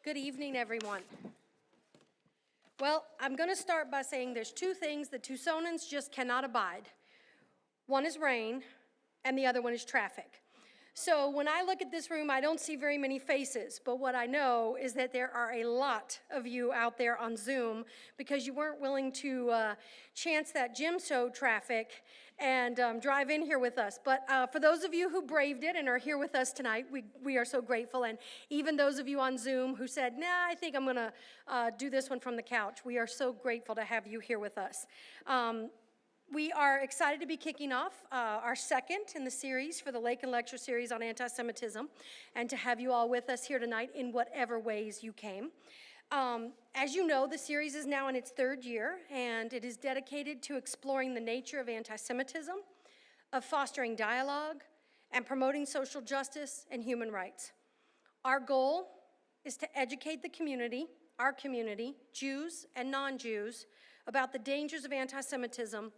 Good evening, everyone. Well, I'm going to start by saying there's two things that Tucsonans just cannot abide. One is rain, and the other one is traffic. So when I look at this room, I don't see very many faces, but what I know is that there are a lot of you out there on Zoom because you weren't willing to chance that gym show traffic and drive in here with us. But for those of you who braved it and are here with us tonight, we are so grateful. And even those of you on Zoom who said, nah, I think I'm going to do this one from the couch, we are so grateful to have you here with us. We are excited to be kicking off our second in the series for the Lakin Lecture Series on Antisemitism, and to have you all with us here tonight in whatever ways you came. As you know, the series is now in its third year, and it is dedicated to exploring the nature of antisemitism, of fostering dialogue, and promoting social justice and human rights. Our goal is to educate the community, our community, Jews and non-Jews, about the dangers of antisemitism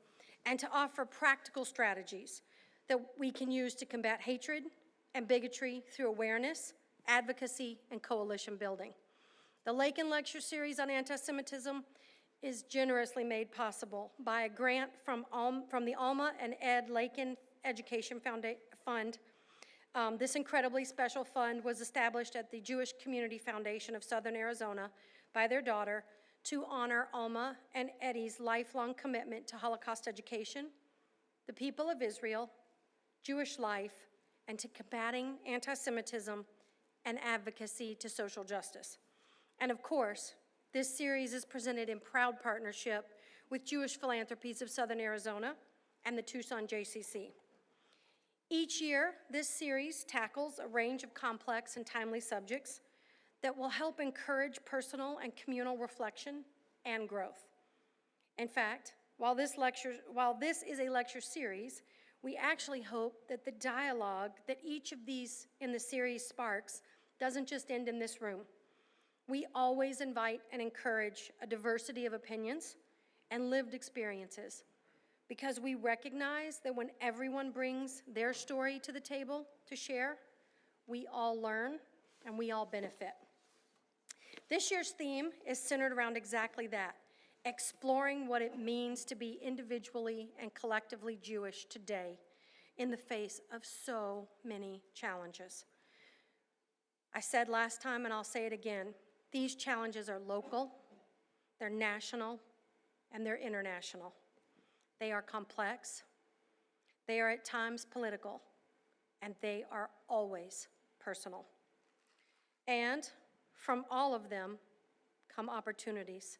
and to offer practical strategies that we can use to combat hatred and bigotry through awareness, advocacy, and coalition building. The Lakin Lecture Series on Antisemitism is generously made possible by a grant from the Alma and Ed Lakin Education Fund. This incredibly special fund was established at the Jewish Community Foundation of Southern Arizona by their daughter to honor Alma and Eddie's lifelong commitment to Holocaust education, the people of Israel, Jewish life, and to combating anti-Semitism and advocacy to social justice. And of course, this series is presented in proud partnership with Jewish Philanthropies of Southern Arizona and the Tucson JCC. Each year, this series tackles a range of complex and timely subjects that will help encourage personal and communal reflection and growth. In fact, while this is a lecture series, we actually hope that the dialogue that each of these in the series sparks doesn't just end in this room. We always invite and encourage a diversity of opinions and lived experiences because we recognize that when everyone brings their story to the table to share, we all learn and we all benefit. This year's theme is centered around exactly that, exploring what it means to be individually and collectively Jewish today in the face of so many challenges. I said last time, and I'll say it again, these challenges are local, they're national, and they're international. They are complex, they are at times political, and they are always personal. And from all of them come opportunities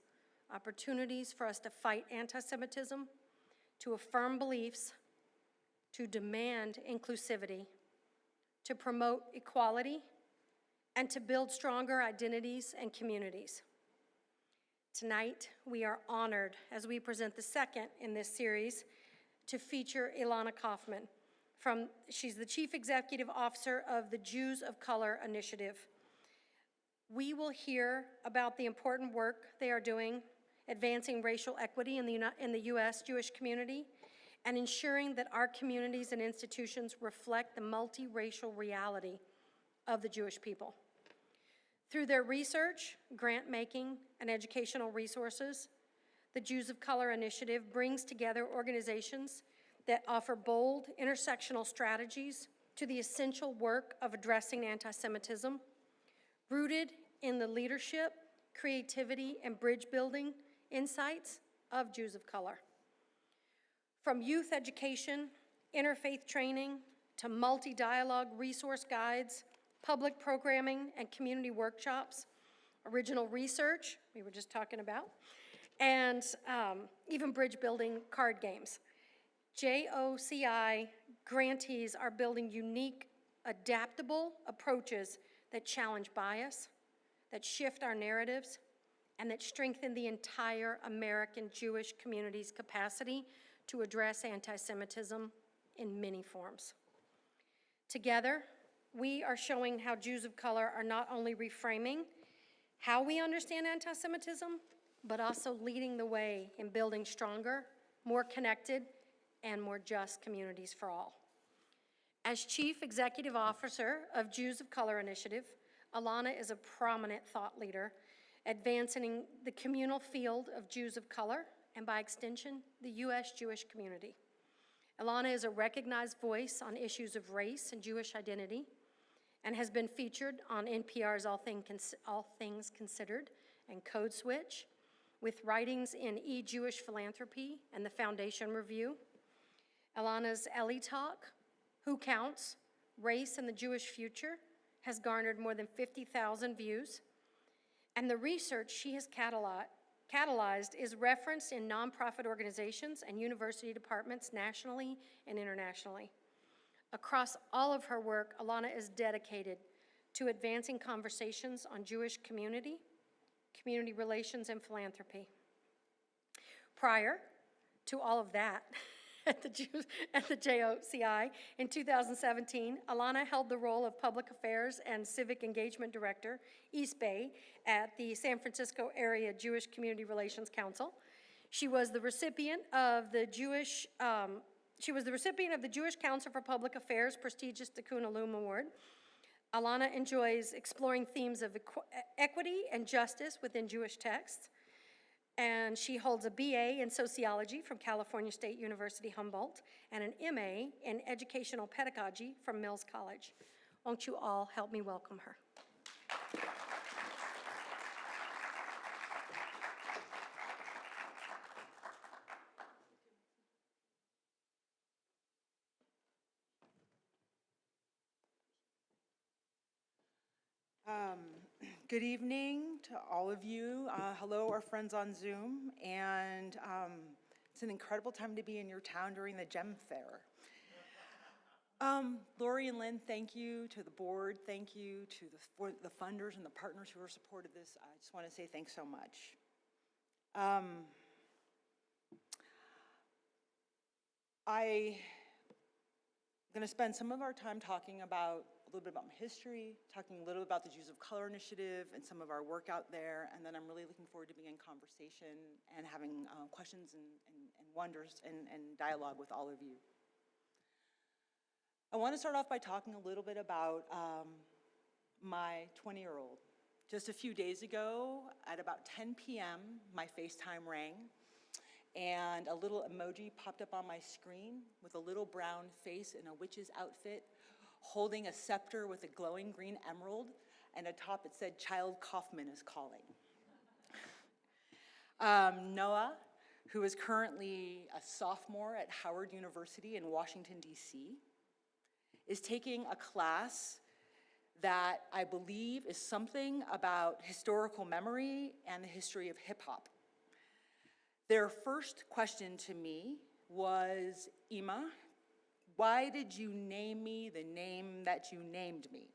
for us to fight anti-Semitism, to affirm beliefs, to demand inclusivity, to promote equality, and to build stronger identities and communities. Tonight, we are honored as we present the second in this series to feature Ilana Kaufman. She's the Chief Executive Officer of the Jews of Color Initiative. We will hear about the important work they are doing, advancing racial equity in the U.S. Jewish community, and ensuring that our communities and institutions reflect the multiracial reality of the Jewish people. Through their research, grant-making, and educational resources, the Jews of Color Initiative brings together organizations that offer bold, intersectional strategies to the essential work of addressing anti-Semitism, rooted in the leadership, creativity, and bridge-building insights of Jews of color. From youth education, interfaith training, to multi-dialogue resource guides, public programming and community workshops, original research, we were just talking about, and even bridge-building card games. JoCI grantees are building unique, adaptable approaches that challenge bias, that shift our narratives, and that strengthen the entire American Jewish community's capacity to address anti-Semitism in many forms. Together, we are showing how Jews of color are not only reframing how we understand anti-Semitism, but also leading the way in building stronger, more connected, and more just communities for all. As Chief Executive Officer of Jews of Color Initiative, Ilana is a prominent thought leader, advancing the communal field of Jews of color, and by extension, the U.S. Jewish community. Ilana is a recognized voice on issues of race and Jewish identity, and has been featured on NPR's All Things Considered and Code Switch, with writings in E-Jewish Philanthropy and the Foundation Review. Ilana's Ellie Talk, Who Counts? Race and the Jewish Future, has garnered more than 50,000 views, and the research she has catalyzed is referenced in nonprofit organizations and university departments nationally and internationally. Across all of her work, Ilana is dedicated to advancing conversations on Jewish community, community relations, and philanthropy. Prior to all of that, at the JoCI in 2017, Ilana held the role of Public Affairs and Civic Engagement Director, East Bay, at the San Francisco Area Jewish Community Relations Council. She was the recipient of the Jewish Council for Public Affairs prestigious Tikkun Olam Award. Ilana enjoys exploring themes of equity and justice within Jewish texts, and she holds a BA in sociology from California State University Humboldt and an MA in educational pedagogy from Mills College. Won't you all help me welcome her? Good evening to all of you. Hello, our friends on Zoom. And it's an incredible time to be in your town during the GEM Fair. Lori and Lynn, thank you to the board. Thank you to the funders and the partners who have supported this. I just want to say thanks so much. I'm going to spend some of our time talking about a little bit about my history, talking a little about the Jews of Color Initiative and some of our work out there, and then I'm really looking forward to being in conversation and having questions and wonders and dialogue with all of you. I want to start off by talking a little bit about my 20-year-old. Just a few days ago, at about 10 p.m., my FaceTime rang, and a little emoji popped up on my screen with a little brown face in a witch's outfit, holding a scepter with a glowing green emerald, and atop it said, "Child Kaufman is calling." Noah, who is currently a sophomore at Howard University in Washington, D.C., is taking a class that I believe is something about historical memory and the history of hip hop. Their first question to me was, "Ima, why did you name me the name that you named me?"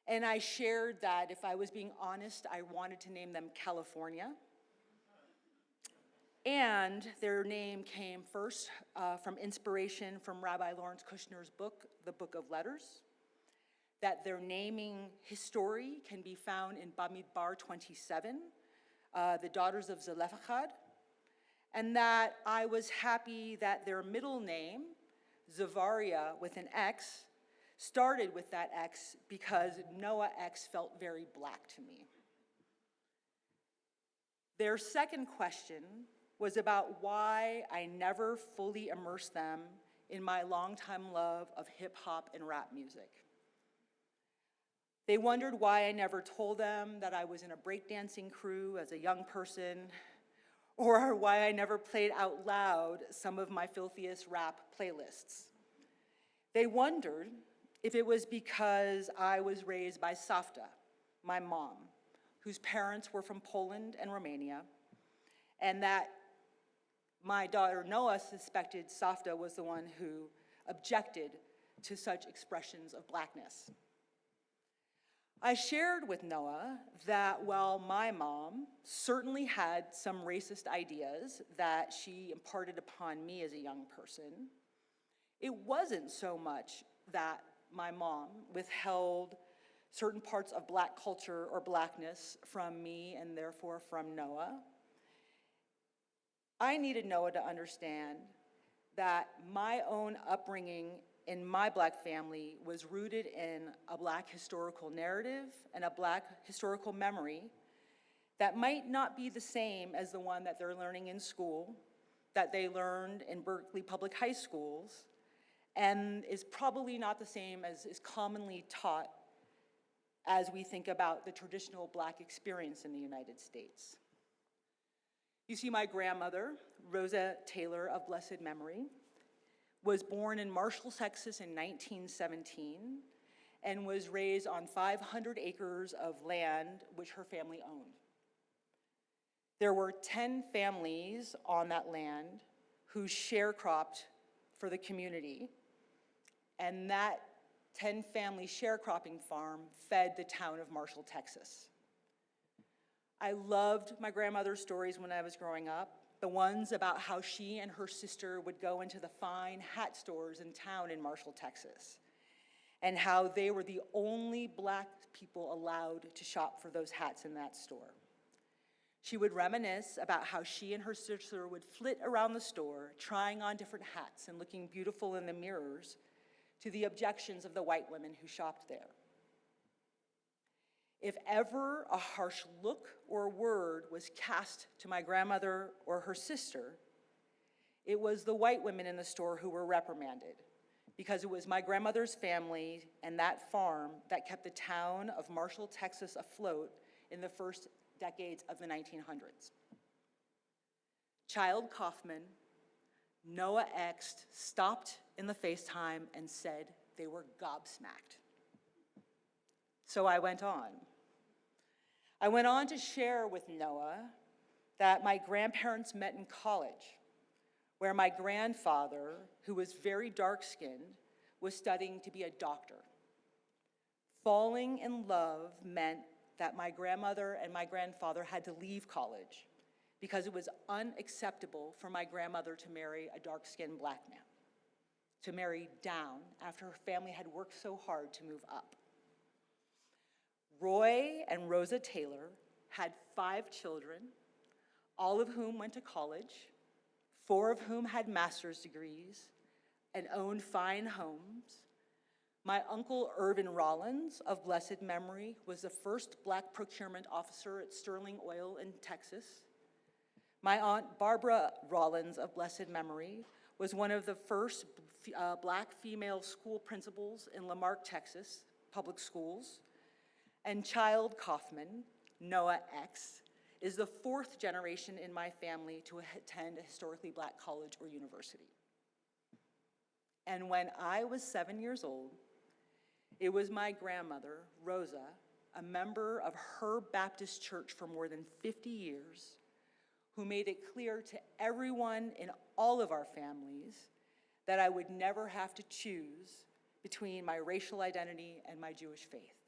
And I shared that if I was being honest, I wanted to name them California. And their name came first from inspiration from Rabbi Lawrence Kushner's book, The Book of Letters, that their naming history can be found in Bamidbar 27, the daughters of Zelophehad, and that I was happy that their middle name, Zavaria with an X, started with that X because Noah X felt very black to me. Their second question was about why I never fully immersed them in my longtime love of hip hop and rap music. They wondered why I never told them that I was in a breakdancing crew as a young person, or why I never played out loud some of my filthiest rap playlists. They wondered if it was because I was raised by Savta, my mom, whose parents were from Poland and Romania, and that my daughter Noah suspected Savta was the one who objected to such expressions of blackness. I shared with Noah that while my mom certainly had some racist ideas that she imparted upon me as a young person, it wasn't so much that my mom withheld certain parts of black culture or blackness from me and therefore from Noah. I needed Noah to understand that my own upbringing in my Black family was rooted in a Black historical narrative and a Black historical memory that might not be the same as the one that they're learning in school, that they learned in Berkeley public high schools, and is probably not the same as is commonly taught as we think about the traditional Black experience in the United States. You see, my grandmother, Rosa Taylor of blessed memory, was born in Marshall, Texas in 1917 and was raised on 500 acres of land which her family owned. There were 10 families on that land who sharecropped for the community, and that 10-family sharecropping farm fed the town of Marshall, Texas. I loved my grandmother's stories when I was growing up, the ones about how she and her sister would go into the fine hat stores in town in Marshall, Texas, and how they were the only Black people allowed to shop for those hats in that store. She would reminisce about how she and her sister would flit around the store, trying on different hats and looking beautiful in the mirrors, to the objections of the white women who shopped there. If ever a harsh look or word was cast to my grandmother or her sister, it was the white women in the store who were reprimanded, because it was my grandmother's family and that farm that kept the town of Marshall, Texas afloat in the first decades of the 1900s. Child Kaufman, Noah Ext, stopped in the FaceTime and said they were gobsmacked. So I went on. I went on to share with Noah that my grandparents met in college, where my grandfather, who was very dark-skinned, was studying to be a doctor. Falling in love meant that my grandmother and my grandfather had to leave college because it was unacceptable for my grandmother to marry a dark-skinned Black man, to marry down after her family had worked so hard to move up. Roy and Rosa Taylor had 5 children, all of whom went to college, 4 of whom had master's degrees and owned fine homes. My uncle Irvin Rollins of blessed memory was the first Black procurement officer at Sterling Oil in Texas. My aunt Barbara Rollins of blessed memory was one of the first Black female school principals in Lamarck, Texas, public schools. And Child Kaufman, Noah X, is the 4th generation in my family to attend a historically Black college or university. And when I was 7 years old, it was my grandmother, Rosa, a member of her Baptist church for more than 50 years, who made it clear to everyone in all of our families that I would never have to choose between my racial identity and my Jewish faith.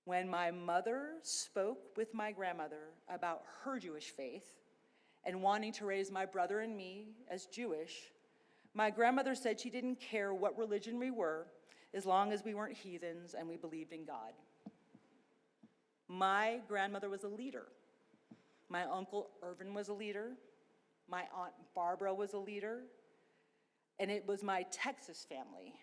When my mother spoke with my grandmother about her Jewish faith and wanting to raise my brother and me as Jewish, my grandmother said she didn't care what religion we were as long as we weren't heathens and we believed in God. My grandmother was a leader. My uncle Irvin was a leader. My aunt Barbara was a leader. And it was my Texas family,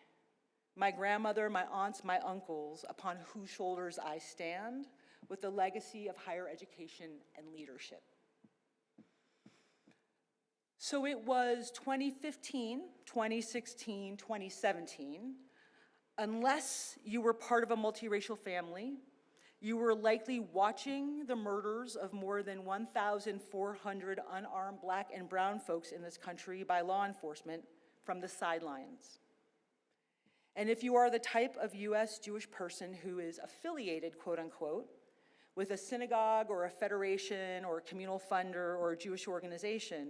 my grandmother, my aunts, my uncles, upon whose shoulders I stand with the legacy of higher education and leadership. So it was 2015, 2016, 2017. Unless you were part of a multiracial family, you were likely watching the murders of more than 1,400 unarmed Black and brown folks in this country by law enforcement from the sidelines. And if you are the type of US Jewish person who is affiliated, quote unquote, with a synagogue or a federation or a communal funder or a Jewish organization,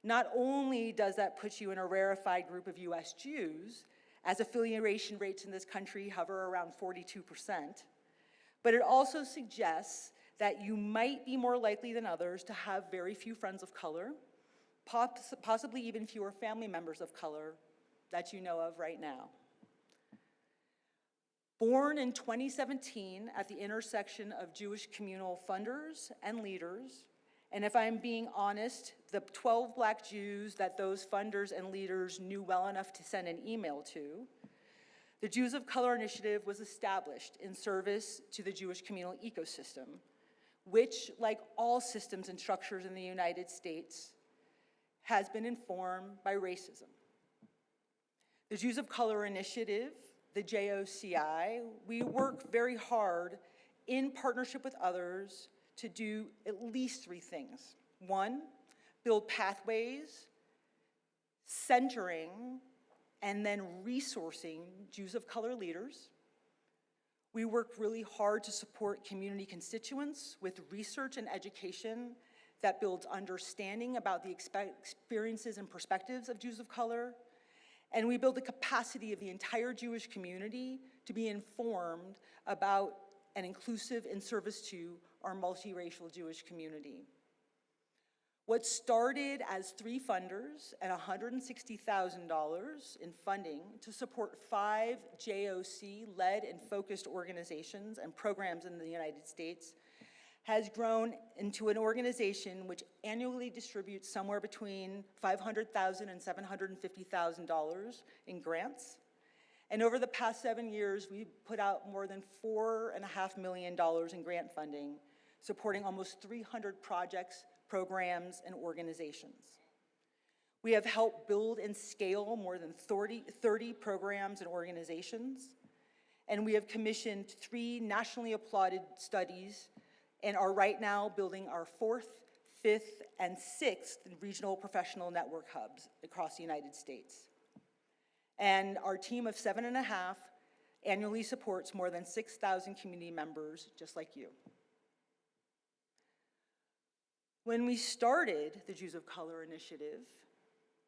not only does that put you in a rarefied group of US Jews, as affiliation rates in this country hover around 42%, but it also suggests that you might be more likely than others to have very few friends of color, possibly even fewer family members of color that you know of right now. Born in 2017 at the intersection of Jewish communal funders and leaders, And if I'm being honest, the 12 Black Jews that those funders and leaders knew well enough to send an email to, the Jews of Color Initiative was established in service to the Jewish communal ecosystem, which, like all systems and structures in the United States, has been informed by racism. The Jews of Color Initiative, the JoCI, we work very hard in partnership with others to do at least 3 things. 1, build pathways, centering, and then resourcing Jews of color leaders. We work really hard to support community constituents with research and education that builds understanding about the experiences and perspectives of Jews of color. And we build the capacity of the entire Jewish community to be informed about and inclusive in service to our multiracial Jewish community. What started as 3 funders and $160,000 in funding to support 5 JoC-led and focused organizations and programs in the United States has grown into an organization which annually distributes somewhere between $500,000 and $750,000 in grants. And over the past 7 years, we've put out more than $4.5 million in grant funding, supporting almost 300 projects, programs, and organizations. We have helped build and scale more than 30 programs and organizations, and we have commissioned 3 nationally applauded studies and are right now building our 4th, 5th, and 6th regional professional network hubs across the United States. And our team of 7.5 annually supports more than 6,000 community members just like you. When we started the Jews of Color Initiative,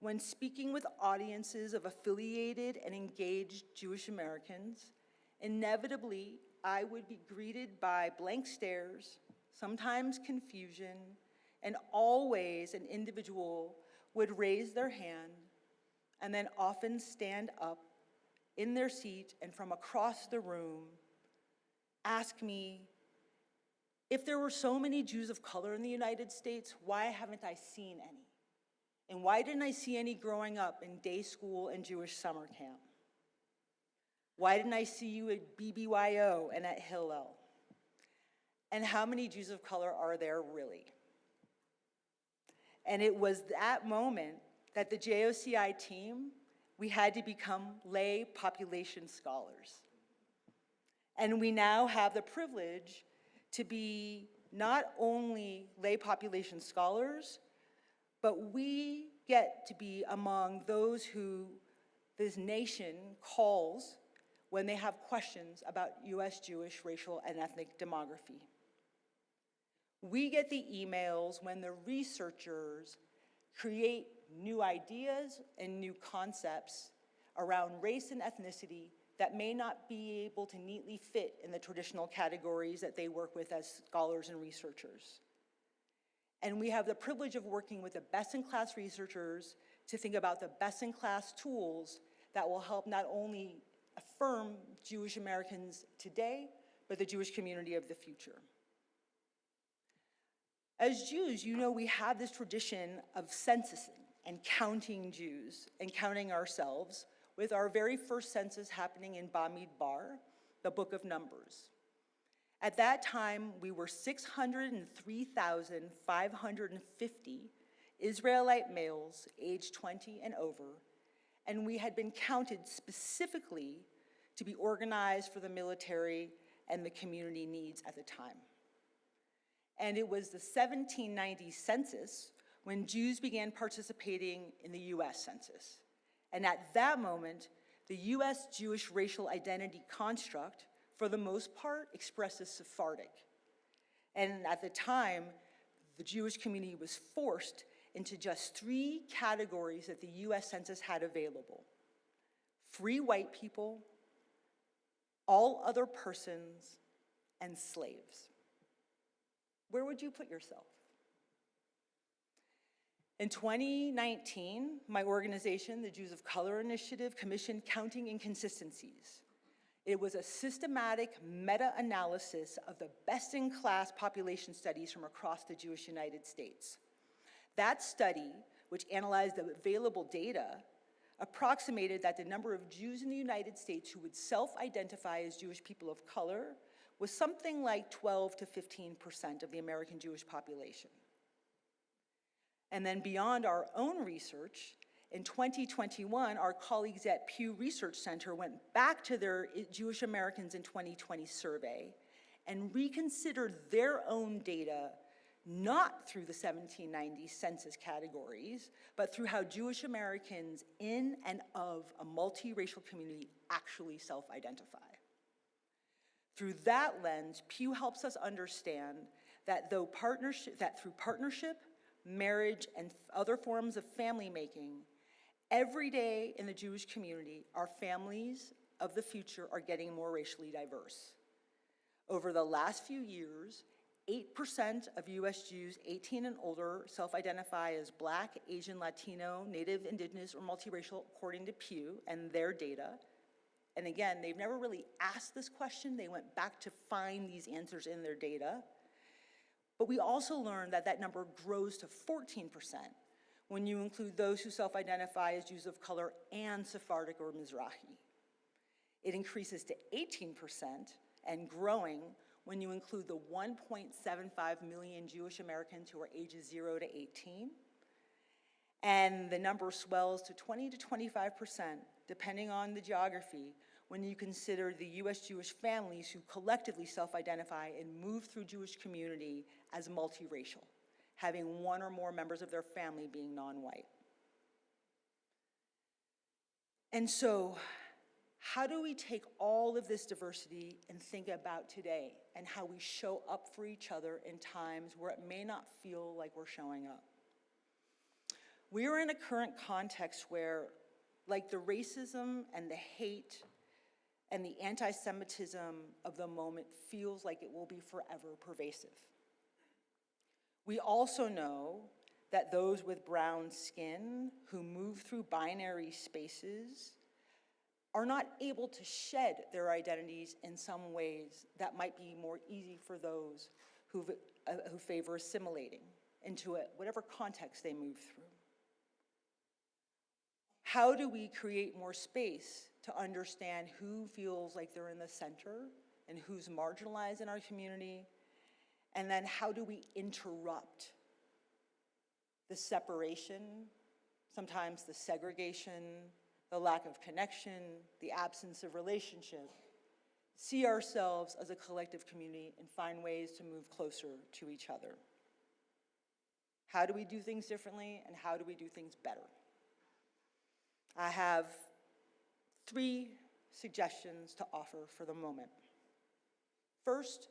when speaking with audiences of affiliated and engaged Jewish Americans, inevitably I would be greeted by blank stares, sometimes confusion, and always an individual would raise their hand and then often stand up in their seat and from across the room ask me, if there were so many Jews of color in the United States, why haven't I seen any? And why didn't I see any growing up in day school and Jewish summer camp? Why didn't I see you at BBYO and at Hillel? And how many Jews of color are there really? And it was that moment that the JoCI team, we had to become lay population scholars. And we now have the privilege to be not only lay population scholars, but we get to be among those who this nation calls when they have questions about US Jewish racial and ethnic demography. We get the emails when the researchers create new ideas and new concepts around race and ethnicity that may not be able to neatly fit in the traditional categories that they work with as scholars and researchers. And we have the privilege of working with the best-in-class researchers to think about the best-in-class tools that will help not only affirm Jewish Americans today, but the Jewish community of the future. As Jews, you know we have this tradition of censusing and counting Jews and counting ourselves, with our very first census happening in Bamidbar, the Book of Numbers. At that time, we were 603,550 Israelite males aged 20 and over, and we had been counted specifically to be organized for the military and the community needs at the time. And it was the 1790 census when Jews began participating in the US Census. And at that moment, the US Jewish racial identity construct, for the most part, expressed as Sephardic. And at the time, the Jewish community was forced into just 3 categories that the US Census had available: free white people, all other persons, and slaves. Where would you put yourself? In 2019, my organization, the Jews of Color Initiative, commissioned Counting Inconsistencies. It was a systematic meta-analysis of the best-in-class population studies from across the Jewish United States. That study, which analyzed the available data, approximated that the number of Jews in the United States who would self-identify as Jewish people of color was something like 12 to 15% of the American Jewish population. And then beyond our own research, in 2021, our colleagues at Pew Research Center went back to their Jewish Americans in 2020 survey and reconsidered their own data, not through the 1790 census categories, but through how Jewish Americans in and of a multiracial community actually self-identify. Through that lens, Pew helps us understand that through partnership, marriage, and other forms of family making, every day in the Jewish community, our families of the future are getting more racially diverse. Over the last few years, 8% of US Jews 18 and older self-identify as Black, Asian, Latino, Native, Indigenous, or multiracial, according to Pew and their data. And again, they've never really asked this question. They went back to find these answers in their data. But we also learned that that number grows to 14% when you include those who self-identify as Jews of color and Sephardic or Mizrahi. It increases to 18% and growing when you include the 1.75 million Jewish Americans who are ages 0 to 18. And the number swells to 20 to 25%, depending on the geography, when you consider the US Jewish families who collectively self-identify and move through Jewish community as multiracial, having one or more members of their family being non-white. And so, how do we take all of this diversity and think about today and how we show up for each other in times where it may not feel like we're showing up? We are in a current context where, like the racism and the hate and the anti-Semitism of the moment feels like it will be forever pervasive. We also know that those with brown skin who move through binary spaces are not able to shed their identities in some ways that might be more easy for those who favor assimilating into whatever context they move through. How do we create more space to understand who feels like they're in the center and who's marginalized in our community? And then how do we interrupt the separation, sometimes the segregation, the lack of connection, the absence of relationship, see ourselves as a collective community and find ways to move closer to each other? How do we do things differently, and how do we do things better? I have 3 suggestions to offer for the moment. First,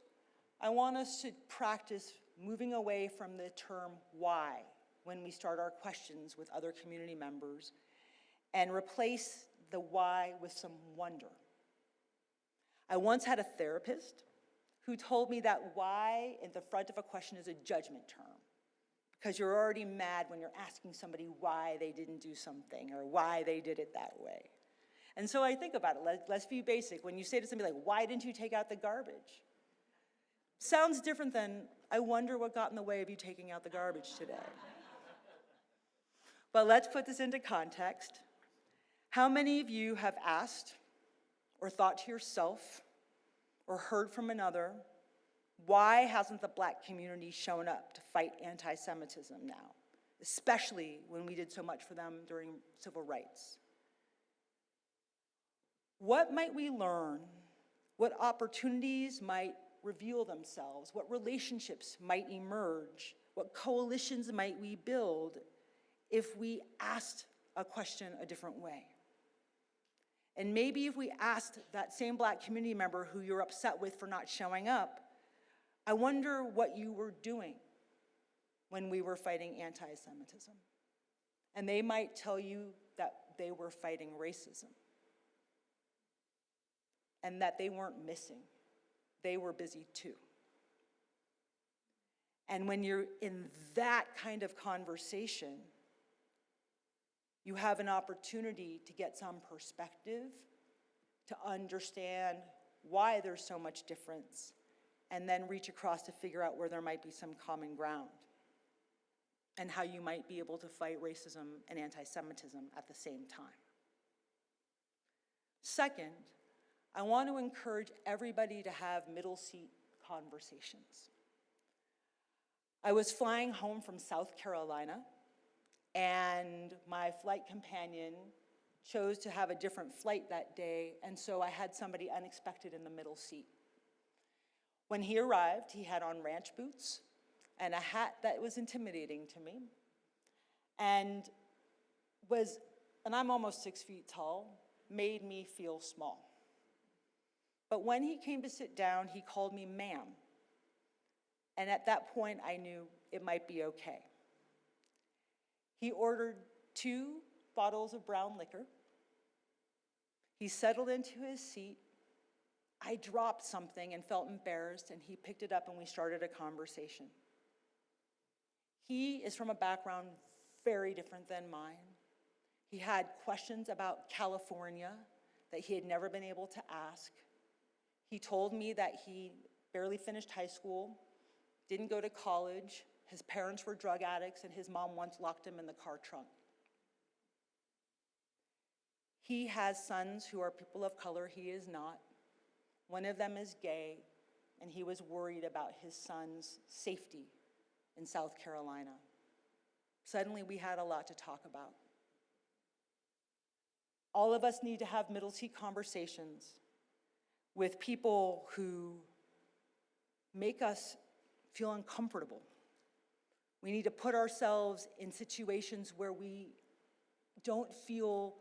I want us to practice moving away from the term why when we start our questions with other community members and replace the why with some wonder. I once had a therapist who told me that why in the front of a question is a judgment term, because you're already mad when you're asking somebody why they didn't do something or why they did it that way. And so I think about it, let's be basic. When you say to somebody like, why didn't you take out the garbage? Sounds different than, I wonder what got in the way of you taking out the garbage today. But let's put this into context. How many of you have asked or thought to yourself or heard from another, why hasn't the Black community shown up to fight anti-Semitism now, especially when we did so much for them during civil rights? What might we learn? What opportunities might reveal themselves? What relationships might emerge? What coalitions might we build if we asked a question a different way? And maybe if we asked that same Black community member who you're upset with for not showing up, I wonder what you were doing when we were fighting anti-Semitism. And they might tell you that they were fighting racism and that they weren't missing. They were busy too. And when you're in that kind of conversation, you have an opportunity to get some perspective, to understand why there's so much difference, and then reach across to figure out where there might be some common ground, and how you might be able to fight racism and anti-Semitism at the same time. Second, I want to encourage everybody to have middle seat conversations. I was flying home from South Carolina, and my flight companion chose to have a different flight that day, and so I had somebody unexpected in the middle seat. When he arrived, he had on ranch boots and a hat that was intimidating to me, and I'm almost 6 feet tall, made me feel small. But when he came to sit down, he called me ma'am. And at that point, I knew it might be okay. He ordered 2 bottles of brown liquor. He settled into his seat. I dropped something and felt embarrassed, and he picked it up and we started a conversation. He is from a background very different than mine. He had questions about California that he had never been able to ask. He told me that he barely finished high school, didn't go to college, his parents were drug addicts, and his mom once locked him in the car trunk. He has sons who are people of color, he is not. One of them is gay, and he was worried about his son's safety in South Carolina. Suddenly, we had a lot to talk about. All of us need to have middle seat conversations with people who make us feel uncomfortable. We need to put ourselves in situations where we don't feel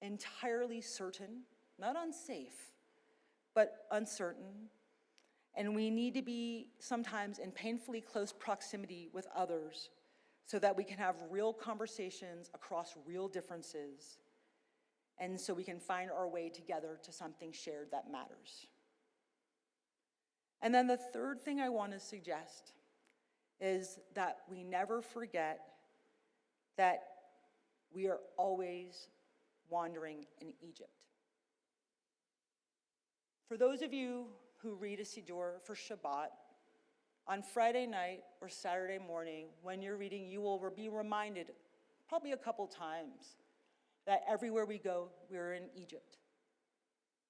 entirely certain, not unsafe, but uncertain. And we need to be sometimes in painfully close proximity with others so that we can have real conversations across real differences, and so we can find our way together to something shared that matters. And then the third thing I want to suggest is that we never forget that we are always wandering in Egypt. For those of you who read a Siddur for Shabbat, on Friday night or Saturday morning, when you're reading, you will be reminded probably a couple times that everywhere we go, we're in Egypt.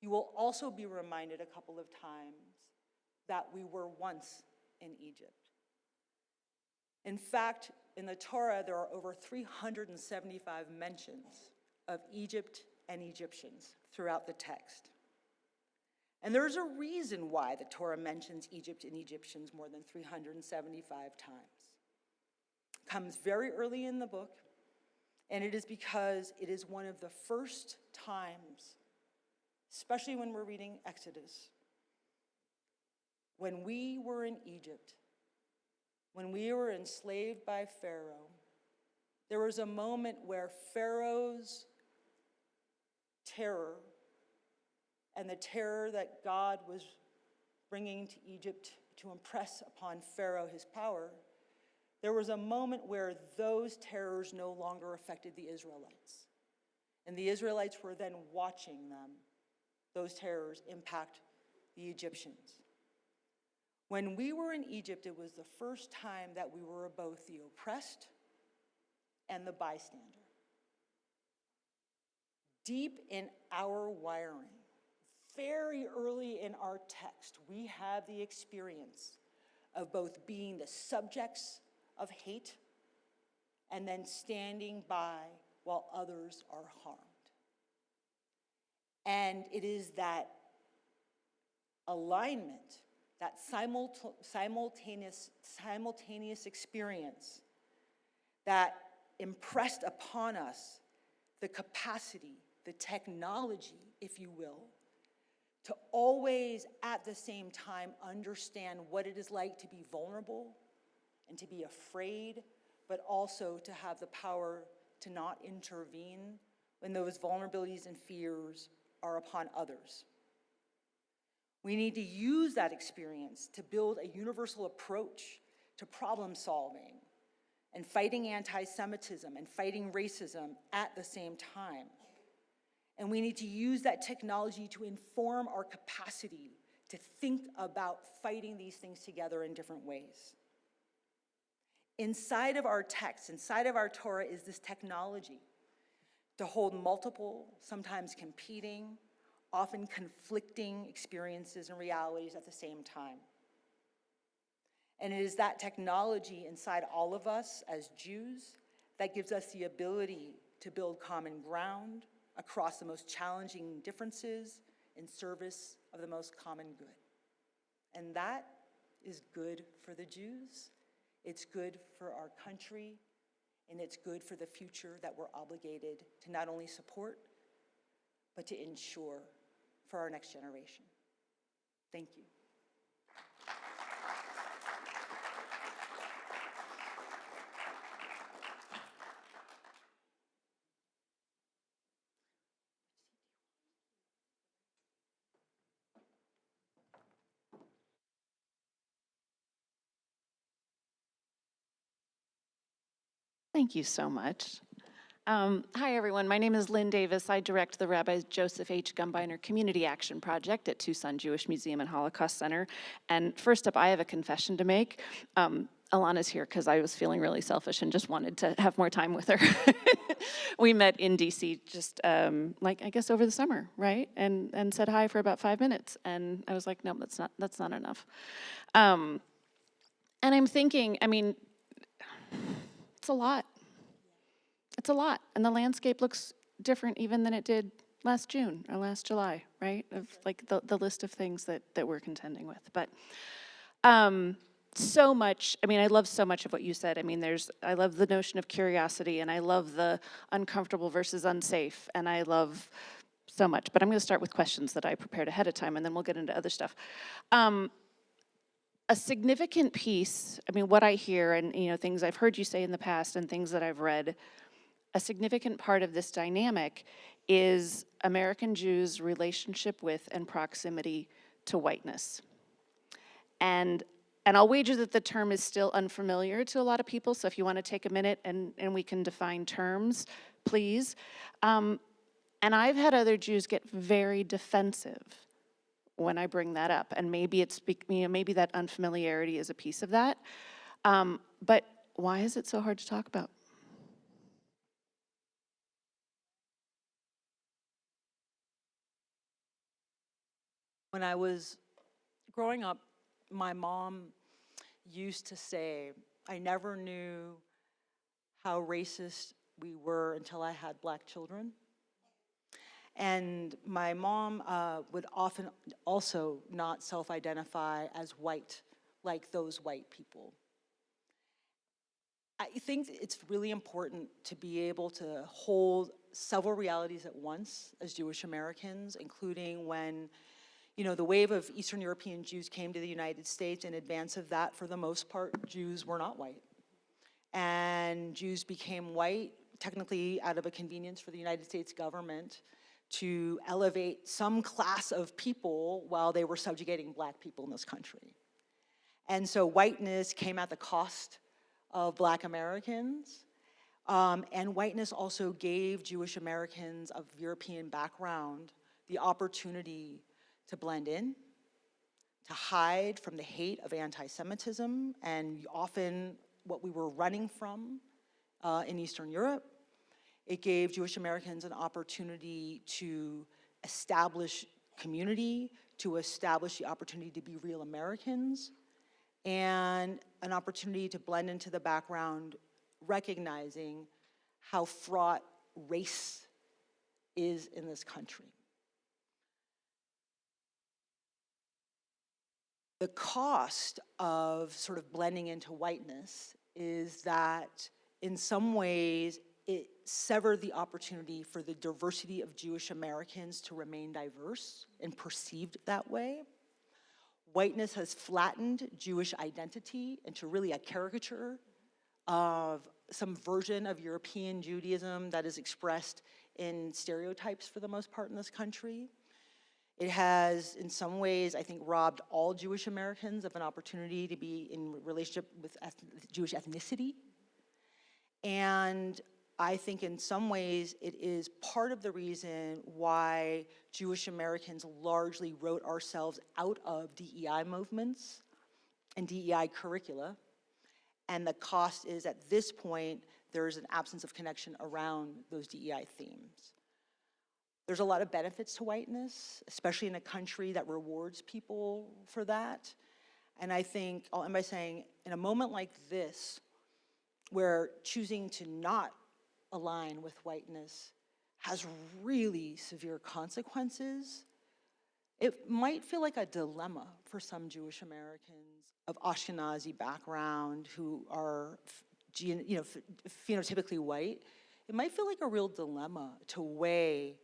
You will also be reminded a couple of times that we were once in Egypt. In fact, in the Torah, there are over 375 mentions of Egypt and Egyptians throughout the text. And there's a reason why the Torah mentions Egypt and Egyptians more than 375 times. It comes very early in the book, and it is because it is one of the first times, especially when we're reading Exodus, when we were in Egypt, when we were enslaved by Pharaoh, there was a moment where Pharaoh's terror and the terror that God was bringing to Egypt to impress upon Pharaoh his power, there was a moment where those terrors no longer affected the Israelites. And the Israelites were then watching them, those terrors, impact the Egyptians. When we were in Egypt, it was the first time that we were both the oppressed and the bystander. Deep in our wiring, very early in our text, we have the experience of both being the subjects of hate and then standing by while others are harmed. And it is that alignment, that simultaneous experience that impressed upon us the capacity, the technology, if you will, to always at the same time understand what it is like to be vulnerable and to be afraid, but also to have the power to not intervene when those vulnerabilities and fears are upon others. We need to use that experience to build a universal approach to problem solving and fighting anti-Semitism and fighting racism at the same time. And we need to use that technology to inform our capacity to think about fighting these things together in different ways. Inside of our text, inside of our Torah, is this technology to hold multiple, sometimes competing, often conflicting experiences and realities at the same time. And it is that technology inside all of us as Jews that gives us the ability to build common ground across the most challenging differences in service of the most common good. And that is good for the Jews, it's good for our country, and it's good for the future that we're obligated to not only support, but to ensure for our next generation. Thank you. Thank you so much. Hi, everyone. My name is Lynn Davis. I direct the Rabbi Joseph H. Gumbiner Community Action Project at Tucson Jewish Museum and Holocaust Center. And first up, I have a confession to make. Ilana's here because I was feeling really selfish and just wanted to have more time with her. We met in DC just I guess over the summer, right? And said hi for about 5 minutes. And I was like, no, that's not enough. And I'm thinking, I mean, it's a lot. It's a lot. And the landscape looks different even than it did last June or last July, right? Of like the list of things that we're contending with. But so much, I mean, I love so much of what you said. I mean, I love the notion of curiosity, and I love the uncomfortable versus unsafe, and I love so much. But I'm going to start with questions that I prepared ahead of time, and then we'll get into other stuff. A significant piece, I mean, what I hear and, things I've heard you say in the past and things that I've read, a significant part of this dynamic is American Jews' relationship with and proximity to whiteness. And I'll wager that the term is still unfamiliar to a lot of people, so if you want to take a minute and we can define terms, please. And I've had other Jews get very defensive when I bring that up, and maybe maybe that unfamiliarity is a piece of that. But why is it so hard to talk about? When I was growing up, my mom used to say, I never knew how racist we were until I had black children. And my mom would often also not self-identify as white, like those white people. I think it's really important to be able to hold several realities at once as Jewish Americans, including when, the wave of Eastern European Jews came to the United States. In advance of that, for the most part, Jews were not white. And Jews became white, technically out of a convenience for the United States government, to elevate some class of people while they were subjugating black people in this country. And so whiteness came at the cost of black Americans, and whiteness also gave Jewish Americans of European background the opportunity to blend in, to hide from the hate of anti-Semitism, and often what we were running from in Eastern Europe. It gave Jewish Americans an opportunity to establish community, to establish the opportunity to be real Americans, and an opportunity to blend into the background, recognizing how fraught race is in this country. The cost of sort of blending into whiteness is that in some ways it severed the opportunity for the diversity of Jewish Americans to remain diverse and perceived that way. Whiteness has flattened Jewish identity into really a caricature of some version of European Judaism that is expressed in stereotypes for the most part in this country. It has, in some ways, I think, robbed all Jewish Americans of an opportunity to be in relationship with Jewish ethnicity. And I think in some ways it is part of the reason why Jewish Americans largely wrote ourselves out of DEI movements and DEI curricula. And the cost is, at this point, there's an absence of connection around those DEI themes. There's a lot of benefits to whiteness, especially in a country that rewards people for that. And I think, I'll end by saying, in a moment like this, where choosing to not align with whiteness has really severe consequences, it might feel like a dilemma for some Jewish Americans of Ashkenazi background who are phenotypically white. It might feel like a real dilemma to weigh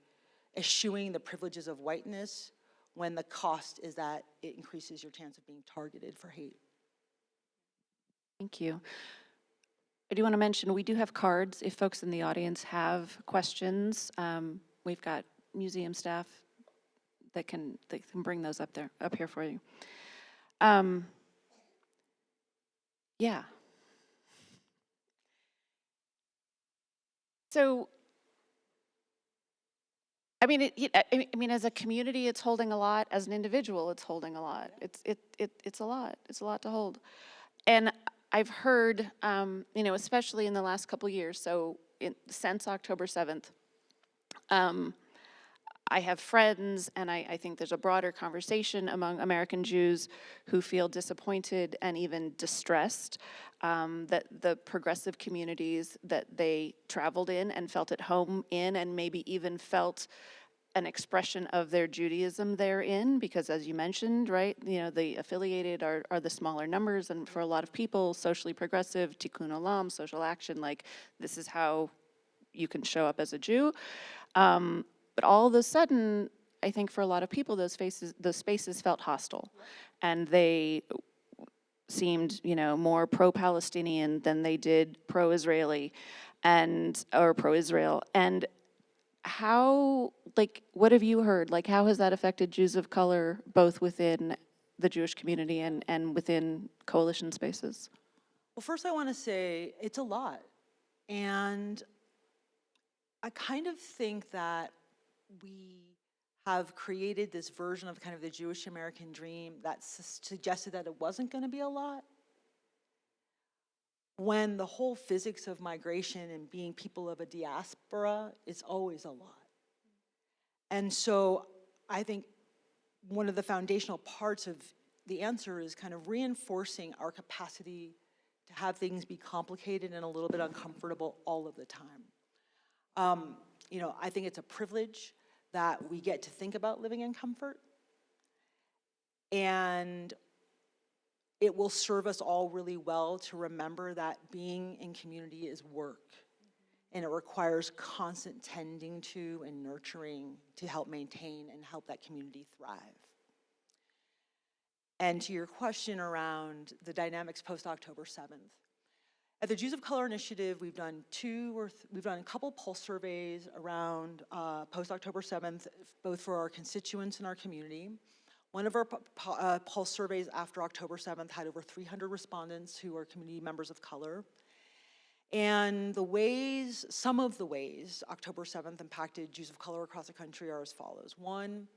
eschewing the privileges of whiteness when the cost is that it increases your chance of being targeted for hate. Thank you. I do want to mention we do have cards if folks in the audience have questions. We've got museum staff that can bring those up here for you. Yeah. So, I mean, as a community, it's holding a lot. As an individual, it's holding a lot. It's a lot. It's a lot to hold. And I've heard, especially in the last couple years, so since October 7th, I have friends, and I think there's a broader conversation among American Jews who feel disappointed and even distressed that the progressive communities that they traveled in and felt at home in, and maybe even felt an expression of their Judaism therein, because as you mentioned, right, the affiliated are the smaller numbers, and for a lot of people, socially progressive, tikkun olam, social action, like this is how you can show up as a Jew. But all of a sudden, I think for a lot of people, those spaces felt hostile, and they seemed, more pro-Palestinian than they did pro-Israeli, or pro-Israel. And how, what have you heard? How has that affected Jews of color, both within the Jewish community and within coalition spaces? Well, first I want to say it's a lot. And I kind of think that we have created this version of kind of the Jewish American dream that suggested that it wasn't going to be a lot, when the whole physics of migration and being people of a diaspora is always a lot. And so I think one of the foundational parts of the answer is kind of reinforcing our capacity to have things be complicated and a little bit uncomfortable all of the time. I think it's a privilege that we get to think about living in comfort, and it will serve us all really well to remember that being in community is work, and it requires constant tending to and nurturing to help maintain and help that community thrive. And to your question around the dynamics post-October 7th, at the Jews of Color Initiative, we've done a couple pulse surveys around post-October 7th, both for our constituents and our community. One of our pulse surveys after October 7th had over 300 respondents who are community members of color. And some of the ways October 7th impacted Jews of color across the country are as follows. One,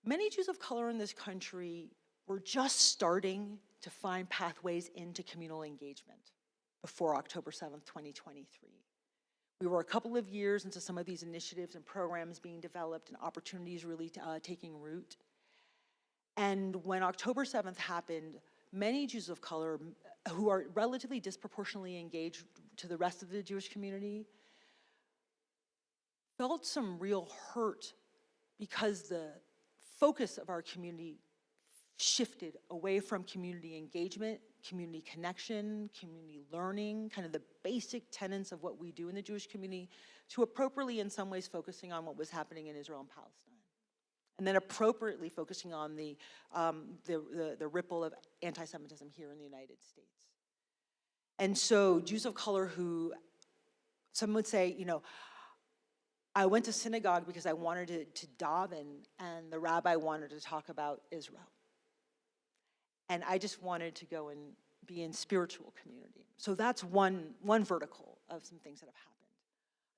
many Jews of color in this country were just starting to find pathways into communal engagement before October 7th, 2023. We were a couple of years into some of these initiatives and programs being developed and opportunities really taking root. And when October 7th happened, many Jews of color who are relatively disproportionately engaged to the rest of the Jewish community felt some real hurt because the focus of our community shifted away from community engagement, community connection, community learning, kind of the basic tenets of what we do in the Jewish community, to appropriately in some ways focusing on what was happening in Israel and Palestine. And then appropriately focusing on the ripple of anti-Semitism here in the United States. And so Jews of color who, some would say, I went to synagogue because I wanted to daven, and the rabbi wanted to talk about Israel. And I just wanted to go and be in spiritual community. So that's one vertical of some things that have happened.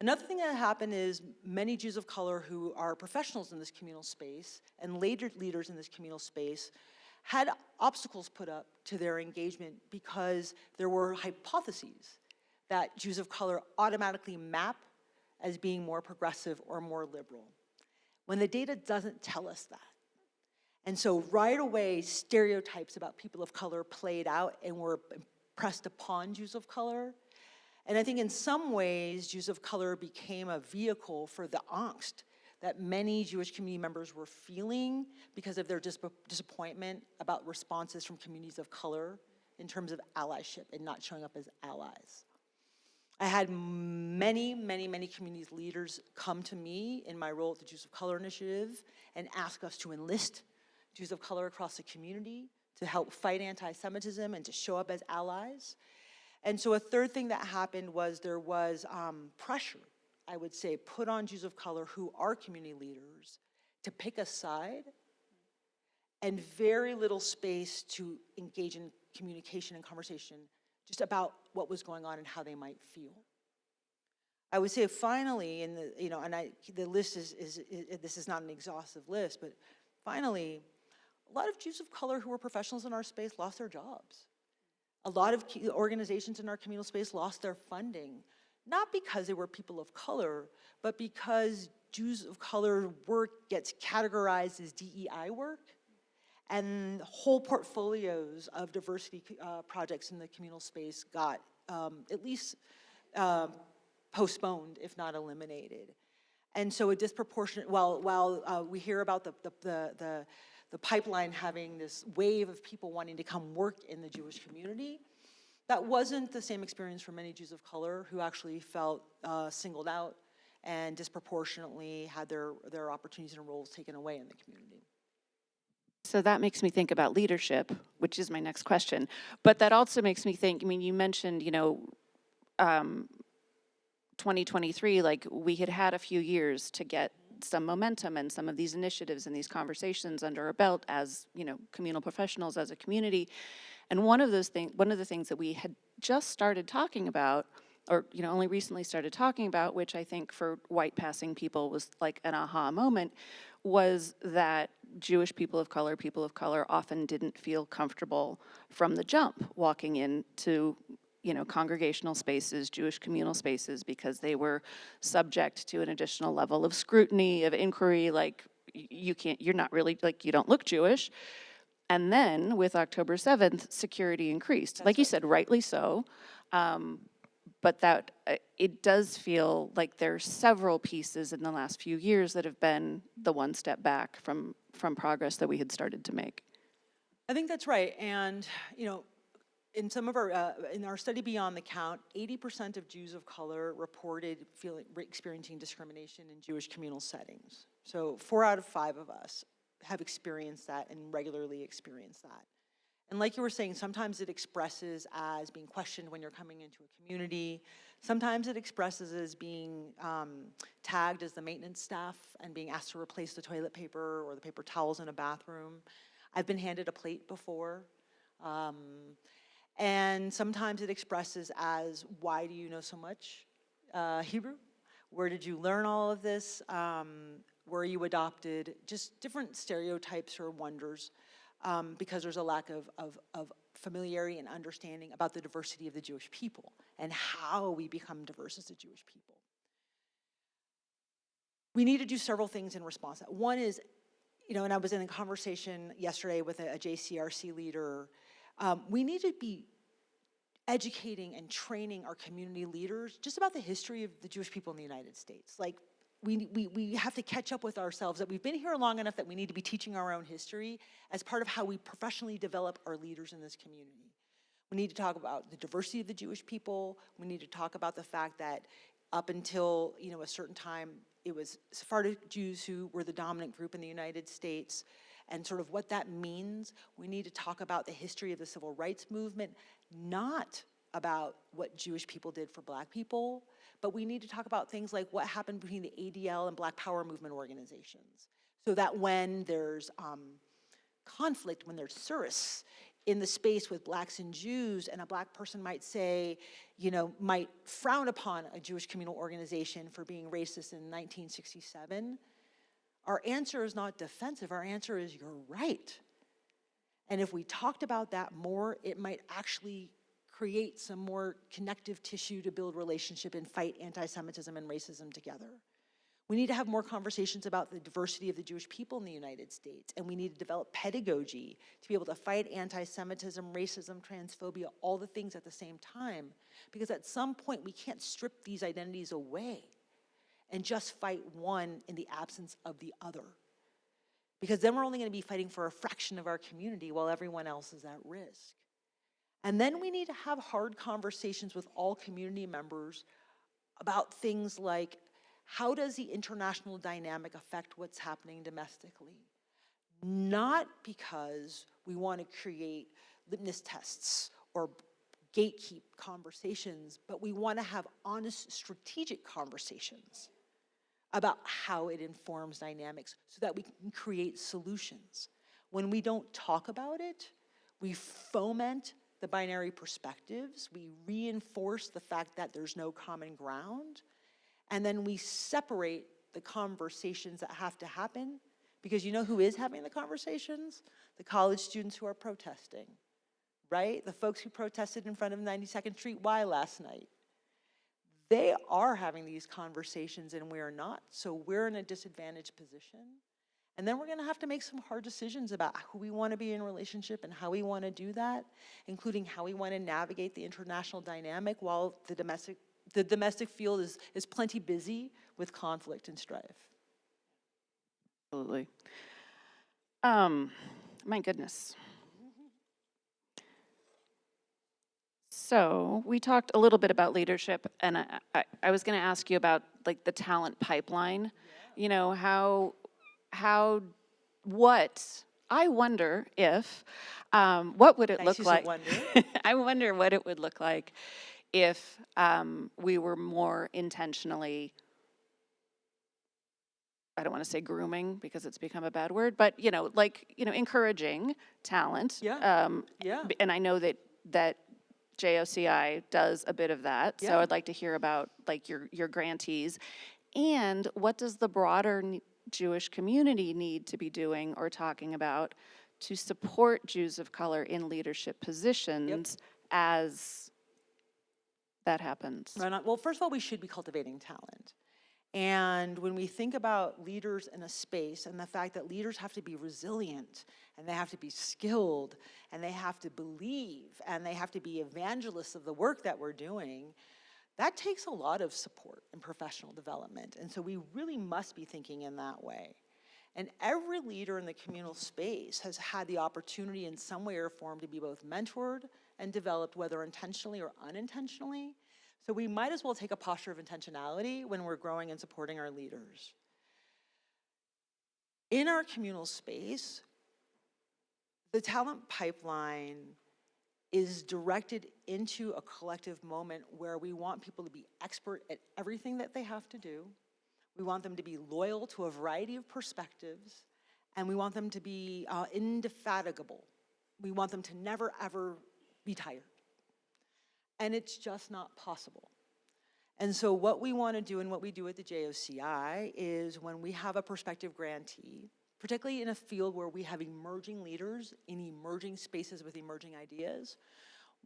Another thing that happened is many Jews of color who are professionals in this communal space and later leaders in this communal space had obstacles put up to their engagement because there were hypotheses that Jews of color automatically map as being more progressive or more liberal, when the data doesn't tell us that. And so right away, stereotypes about people of color played out and were pressed upon Jews of color. And I think in some ways, Jews of color became a vehicle for the angst that many Jewish community members were feeling because of their disappointment about responses from communities of color in terms of allyship and not showing up as allies. I had many community leaders come to me in my role at the Jews of Color Initiative and ask us to enlist Jews of color across the community to help fight anti-Semitism and to show up as allies. And so a third thing that happened was there was pressure, I would say, put on Jews of color who are community leaders to pick a side, and very little space to engage in communication and conversation just about what was going on and how they might feel. I would say finally, and the list this is not an exhaustive list, but finally, a lot of Jews of color who were professionals in our space lost their jobs. A lot of organizations in our communal space lost their funding, not because they were people of color, but because Jews of color work gets categorized as DEI work, and whole portfolios of diversity projects in the communal space got at least postponed, if not eliminated. And so a disproportionate, while we hear about the pipeline having this wave of people wanting to come work in the Jewish community, that wasn't the same experience for many Jews of color who actually felt singled out and disproportionately had their opportunities and roles taken away in the community. So that makes me think about leadership, which is my next question. But that also makes me think, I mean, you mentioned, 2023, like we had had a few years to get some momentum and some of these initiatives and these conversations under our belt as, communal professionals, as a community. And one of the things that we had just started talking about, or only recently started talking about, which I think for white passing people was like an aha moment, was that Jewish people of color often didn't feel comfortable from the jump walking into congregational spaces, Jewish communal spaces, because they were subject to an additional level of scrutiny, of inquiry, like you're not really, like you don't look Jewish. And then with October 7th, security increased. That's like you right. said, rightly so. But that it does feel like there's several pieces in the last few years that have been the one step back from progress that we had started to make. I think that's right. And, in some of in our study Beyond the Count, 80% of Jews of color reported experiencing discrimination in Jewish communal settings. So 4 out of 5 of us have experienced that and regularly experience that. And like you were saying, sometimes it expresses as being questioned when you're coming into a community. Sometimes it expresses as being tagged as the maintenance staff and being asked to replace the toilet paper or the paper towels in a bathroom. I've been handed a plate before. And sometimes it expresses as, why do you know so much Hebrew? Where did you learn all of this? Were you adopted? Just different stereotypes or wonders. Because there's a lack of familiarity and understanding about the diversity of the Jewish people and how we become diverse as a Jewish people. We need to do several things in response to that. One is, and I was in a conversation yesterday with a JCRC leader, we need to be educating and training our community leaders just about the history of the Jewish people in the United States. Like, we have to catch up with ourselves, that we've been here long enough that we need to be teaching our own history as part of how we professionally develop our leaders in this community. We need to talk about the diversity of the Jewish people. We need to talk about the fact that up until a certain time, it was Sephardic Jews who were the dominant group in the United States, and sort of what that means. We need to talk about the history of the civil rights movement, not about what Jewish people did for Black people, but we need to talk about things like what happened between the ADL and Black Power movement organizations, so that when there's conflict, when there's surus in the space with blacks and Jews, and a black person might say, might frown upon a Jewish communal organization for being racist in 1967, our answer is not defensive. Our answer is, you're right. And if we talked about that more, it might actually create some more connective tissue to build relationship and fight anti-Semitism and racism together. We need to have more conversations about the diversity of the Jewish people in the United States, and we need to develop pedagogy to be able to fight anti-Semitism, racism, transphobia, all the things at the same time, because at some point we can't strip these identities away and just fight one in the absence of the other. Because then we're only going to be fighting for a fraction of our community while everyone else is at risk. And then we need to have hard conversations with all community members about things like, how does the international dynamic affect what's happening domestically? Not because we want to create litmus tests or gatekeep conversations, but we want to have honest strategic conversations about how it informs dynamics so that we can create solutions. When we don't talk about it, we foment the binary perspectives, we reinforce the fact that there's no common ground, and then we separate the conversations that have to happen, because you know who is having the conversations? The college students who are protesting, right? The folks who protested in front of 92nd Street Y last night. They are having these conversations and we're not, so we're in a disadvantaged position. And then we're gonna have to make some hard decisions about who we wanna be in relationship and how we wanna do that, including how we wanna navigate the international dynamic while the domestic field is plenty busy with conflict and strife. Absolutely. My goodness. So we talked a little bit about leadership, and I was going to ask you about like the talent pipeline. You know, what I wonder if, what would it Nice look use of like? wonder. I wonder what it would look like if we were more intentionally, I don't want to say grooming because it's become a bad word, but encouraging talent. Yeah. And I know that JoCI does a bit of that, so Yeah. I'd like to hear about like your grantees, and what does the broader Jewish community need to be doing or talking about to support Jews of color in leadership positions as that happens? Right on. Well, first of all, we should be cultivating talent. And when we think about leaders in a space and the fact that leaders have to be resilient and they have to be skilled and they have to believe and they have to be evangelists of the work that we're doing, that takes a lot of support and professional development. And so we really must be thinking in that way. And every leader in the communal space has had the opportunity in some way or form to be both mentored and developed, whether intentionally or unintentionally. So we might as well take a posture of intentionality when we're growing and supporting our leaders. In our communal space, the talent pipeline is directed into a collective moment where we want people to be expert at everything that they have to do. We want them to be loyal to a variety of perspectives, and we want them to be indefatigable. We want them to never, ever be tired. And it's just not possible. And so what we want to do and what we do at the JoCI is when we have a prospective grantee, particularly in a field where we have emerging leaders in emerging spaces with emerging ideas,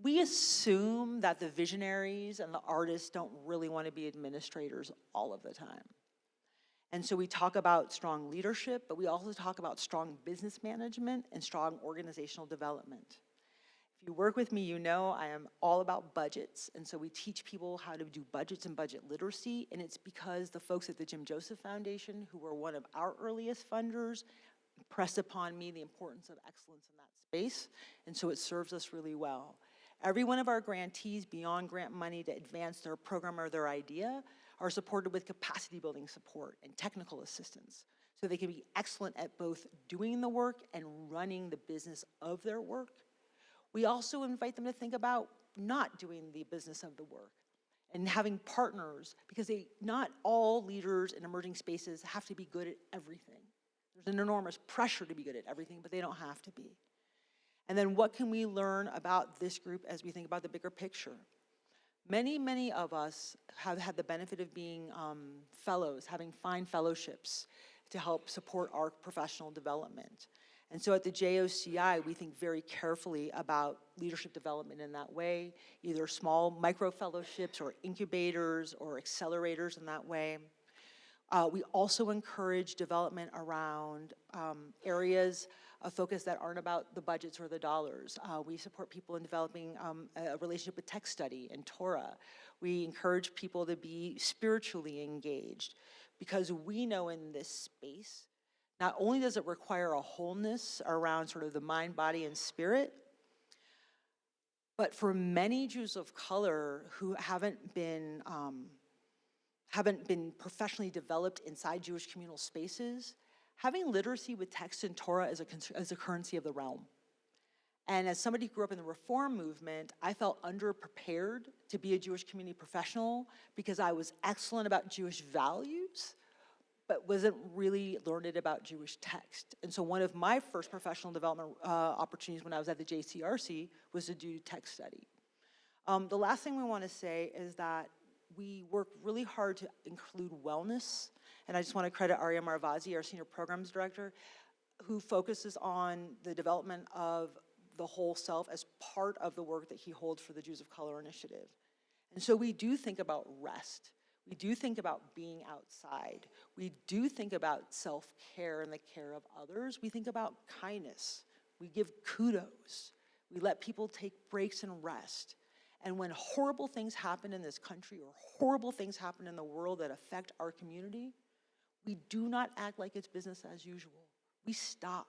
we assume that the visionaries and the artists don't really want to be administrators all of the time. And so we talk about strong leadership, but we also talk about strong business management and strong organizational development. If you work with me, you know I am all about budgets, and so we teach people how to do budgets and budget literacy, and it's because the folks at the Jim Joseph Foundation, who were one of our earliest funders, impressed upon me the importance of excellence in that space, and so it serves us really well. Every one of our grantees, beyond grant money to advance their program or their idea, are supported with capacity building support and technical assistance, so they can be excellent at both doing the work and running the business of their work. We also invite them to think about not doing the business of the work and having partners, because not all leaders in emerging spaces have to be good at everything. There's an enormous pressure to be good at everything, but they don't have to be. And then what can we learn about this group as we think about the bigger picture? Many of us have had the benefit of being fellows, having fine fellowships to help support our professional development. And so at the JoCI, we think very carefully about leadership development in that way, either small micro fellowships or incubators or accelerators in that way. We also encourage development around areas of focus that aren't about the budgets or the dollars. We support people in developing a relationship with text study and Torah. We encourage people to be spiritually engaged because we know in this space, not only does it require a wholeness around sort of the mind, body, and spirit, but for many Jews of color who haven't been professionally developed inside Jewish communal spaces, having literacy with text and Torah is a currency of the realm. And as somebody who grew up in the Reform movement, I felt underprepared to be a Jewish community professional because I was excellent about Jewish values, but wasn't really learned about Jewish text. And so one of my first professional development opportunities when I was at the JCRC was to do text study. The last thing we want to say is that we work really hard to include wellness, and I just want to credit Arya Marvazi, our Senior Programs Director, who focuses on the development of the whole self as part of the work that he holds for the Jews of Color Initiative. And so we do think about rest. We do think about being outside. We do think about self-care and the care of others. We think about kindness. We give kudos. We let people take breaks and rest. And when horrible things happen in this country or horrible things happen in the world that affect our community, we do not act like it's business as usual. We stop.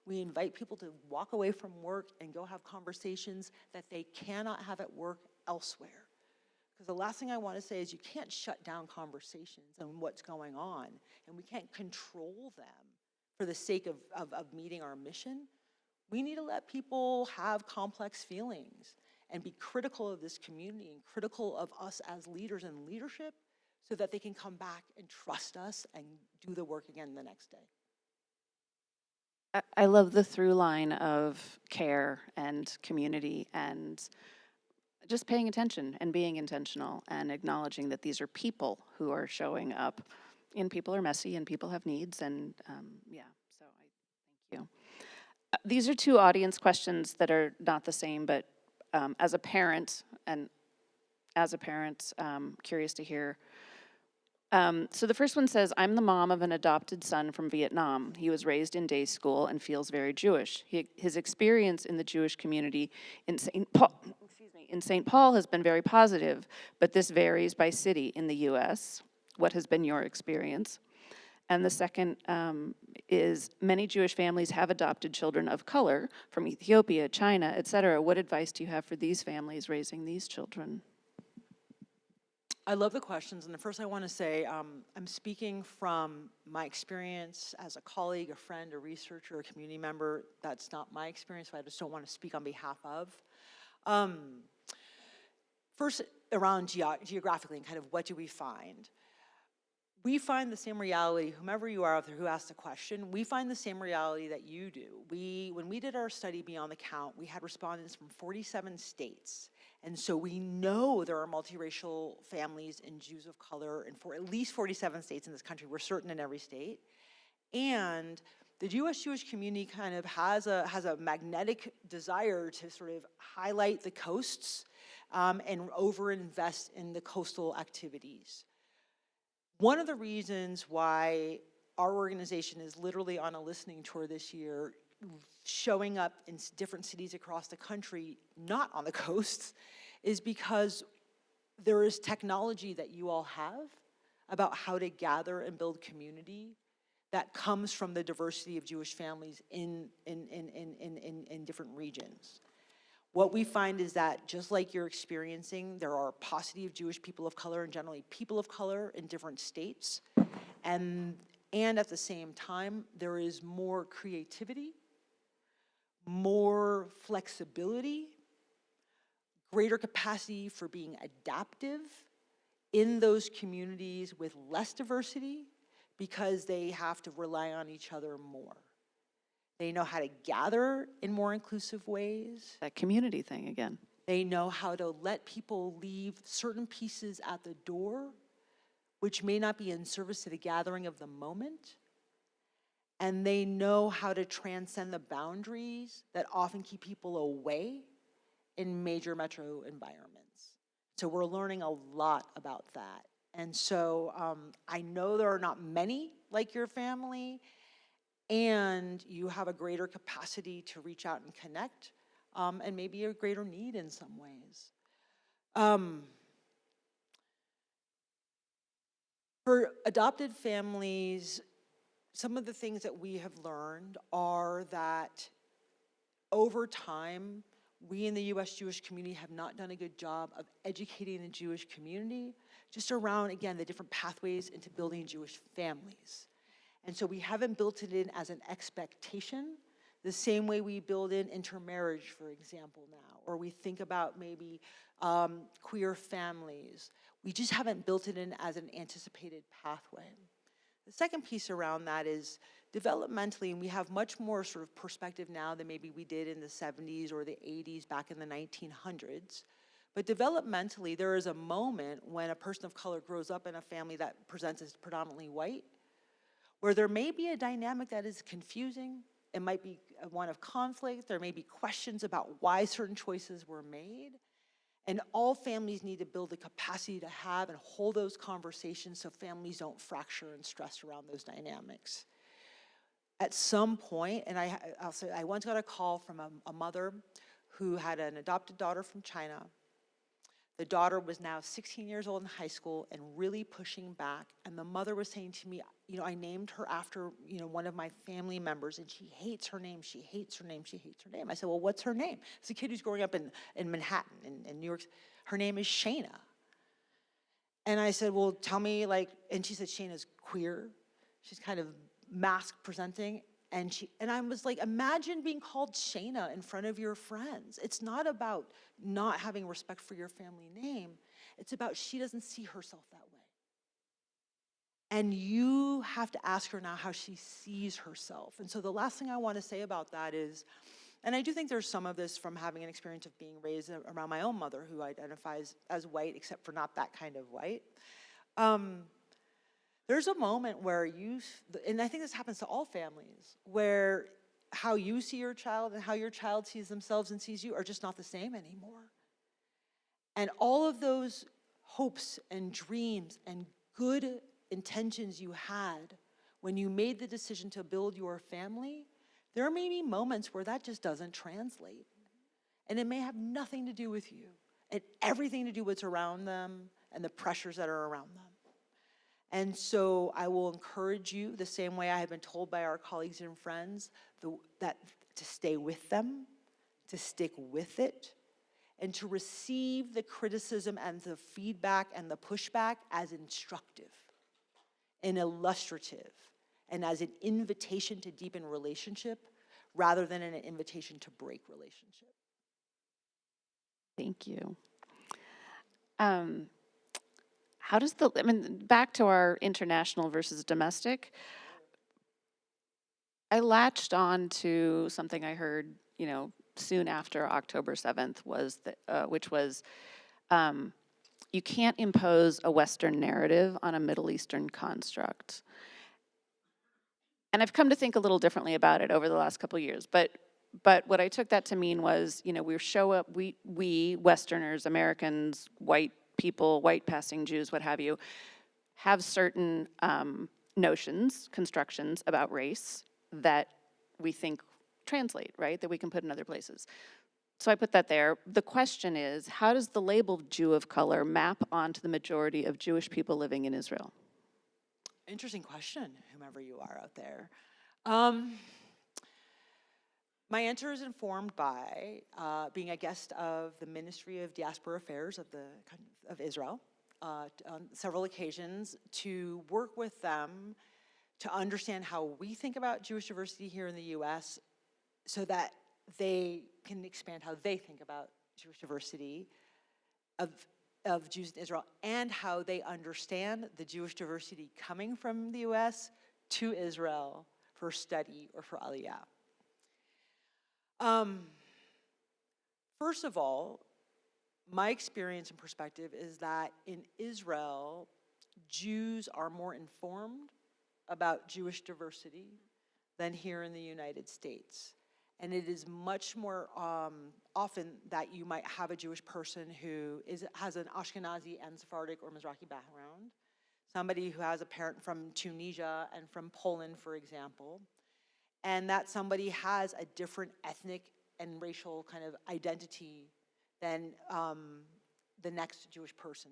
We invite people to walk away from work and go have conversations that they cannot have at work elsewhere. Because the last thing I want to say is you can't shut down conversations and what's going on, and we can't control them for the sake of meeting our mission. We need to let people have complex feelings and be critical of this community and critical of us as leaders and leadership so that they can come back and trust us and do the work again the next day. I love the through line of care and community and just paying attention and being intentional and acknowledging that these are people who are showing up, and people are messy and people have needs, and yeah, so thank you. These are two audience questions that are not the same, but as a parent, curious to hear. So the first one says, I'm the mom of an adopted son from Vietnam. He was raised in day school and feels very Jewish. His experience in the Jewish community in St. Paul has been very positive, but this varies by city in the US. What has been your experience? And the second is, many Jewish families have adopted children of color from Ethiopia, China, etc. What advice do you have for these families raising these children? I love the questions, and the first I want to say, I'm speaking from my experience as a colleague, a friend, a researcher, a community member. That's not my experience, so I just don't want to speak on behalf of. First, around geographically and kind of what do we find? We find the same reality, whomever you are out there who asked the question, we find the same reality that you do. When we did our study Beyond the Count, we had respondents from 47 states. And so we know there are multiracial families and Jews of color in at least 47 states in this country. We're certain in every state. And the Jewish community kind of has a magnetic desire to sort of highlight the coasts and overinvest in the coastal activities. One of the reasons why our organization is literally on a listening tour this year, showing up in different cities across the country, not on the coasts, is because there is technology that you all have about how to gather and build community that comes from the diversity of Jewish families in different regions. What we find is that just like you're experiencing, there are a paucity of Jewish people of color and generally people of color in different states. And at the same time, there is more creativity, more flexibility, greater capacity for being adaptive in those communities with less diversity because they have to rely on each other more. They know how to gather in more inclusive ways. That community thing again. They know how to let people leave certain pieces at the door, which may not be in service to the gathering of the moment. And they know how to transcend the boundaries that often keep people away in major metro environments. So we're learning a lot about that. And so I know there are not many like your family, and you have a greater capacity to reach out and connect, and maybe a greater need in some ways. For adopted families, some of the things that we have learned are that over time, we in the US Jewish community have not done a good job of educating the Jewish community just around, again, the different pathways into building Jewish families. And so we haven't built it in as an expectation, the same way we build in intermarriage, for example, now, or we think about maybe queer families. We just haven't built it in as an anticipated pathway. The second piece around that is developmentally, and we have much more sort of perspective now than maybe we did in the 70s or the 80s back in the 1900s. But developmentally, there is a moment when a person of color grows up in a family that presents as predominantly white, where there may be a dynamic that is confusing. It might be one of conflict. There may be questions about why certain choices were made. And all families need to build the capacity to have and hold those conversations so families don't fracture and stress around those dynamics. At some point, and I'll say, I once got a call from a mother who had an adopted daughter from China. The daughter was now 16 years old in high school and really pushing back. And the mother was saying to me, I named her after, one of my family members, and she hates her name, she hates her name, she hates her name. I said, well, what's her name? It's a kid who's growing up in Manhattan, in New York. Her name is Shayna. And I said, well, tell me, and she said, Shayna's queer. She's kind of mask presenting. And I was like, imagine being called Shayna in front of your friends. It's not about not having respect for your family name. It's about she doesn't see herself that way. And you have to ask her now how she sees herself. And so the last thing I want to say about that is, and I do think there's some of this from having an experience of being raised around my own mother, who identifies as white, except for not that kind of white. There's a moment where and I think this happens to all families, where how you see your child and how your child sees themselves and sees you are just not the same anymore. And all of those hopes and dreams and good intentions you had when you made the decision to build your family, there may be moments where that just doesn't translate. And it may have nothing to do with you and everything to do with what's around them and the pressures that are around them. And so I will encourage you, the same way I have been told by our colleagues and friends, that to stay with them, to stick with it, and to receive the criticism and the feedback and the pushback as instructive and illustrative and as an invitation to deepen relationship rather than an invitation to break relationship. Thank you. Back to our international versus domestic, I latched on to something I heard, soon after October 7th, which was, you can't impose a Western narrative on a Middle Eastern construct. And I've come to think a little differently about it over the last couple of years, but what I took that to mean was, we Westerners, Americans, white people, white passing Jews, what have you, have certain notions, constructions about race that we think translate, right? That we can put in other places. So I put that there. The question is, how does the label Jew of color map onto the majority of Jewish people living in Israel? Interesting question, whomever you are out there. My answer is informed by being a guest of the Ministry of Diaspora Affairs of Israel on several occasions to work with them to understand how we think about Jewish diversity here in the US so that they can expand how they think about Jewish diversity of Jews in Israel and how they understand the Jewish diversity coming from the US to Israel for study or for Aliyah. First of all, my experience and perspective is that in Israel, Jews are more informed about Jewish diversity than here in the United States. And it is much more often that you might have a Jewish person who has an Ashkenazi and Sephardic or Mizrahi background, somebody who has a parent from Tunisia and from Poland, for example, and that somebody has a different ethnic and racial kind of identity than the next Jewish person,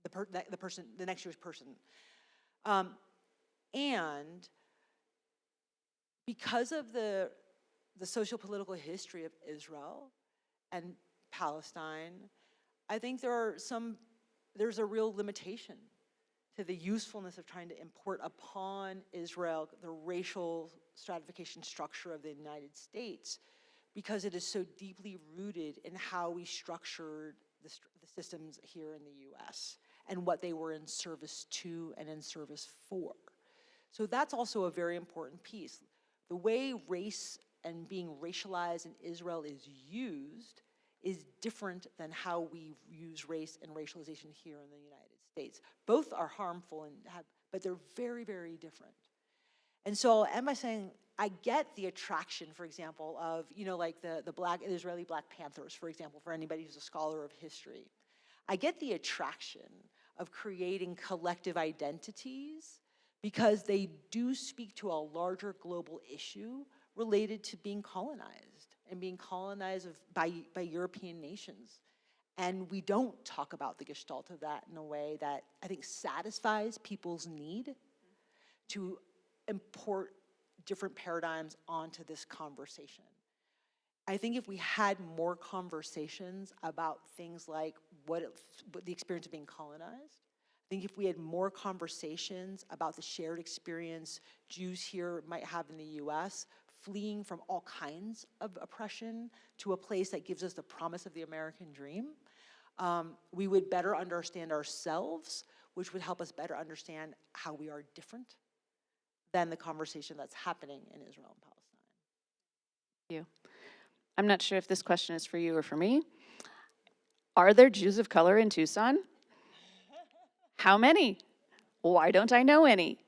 the next Jewish person. And because of the socio-political history of Israel and Palestine, I think there's a real limitation to the usefulness of trying to import upon Israel the racial stratification structure of the United States, because it is so deeply rooted in how we structured the systems here in the US and what they were in service to and in service for. So that's also a very important piece. The way race and being racialized in Israel is used is different than how we use race and racialization here in the United States. Both are harmful but they're very, very different. And so I'll end by saying, I get the attraction, for example, of, like the Israeli Black Panthers, for example, for anybody who's a scholar of history. I get the attraction of creating collective identities because they do speak to a larger global issue related to being colonized and being colonized by European nations. And we don't talk about the gestalt of that in a way that I think satisfies people's need to import different paradigms onto this conversation. I think if we had more conversations about things like what the experience of being colonized, I think if we had more conversations about the shared experience Jews here might have in the US, fleeing from all kinds of oppression to a place that gives us the promise of the American dream, we would better understand ourselves, which would help us better understand how we are different than the conversation that's happening in Israel and Palestine. Thank you. I'm not sure if this question is for you or for me. Are there Jews of color in Tucson? How many? Why don't I know any?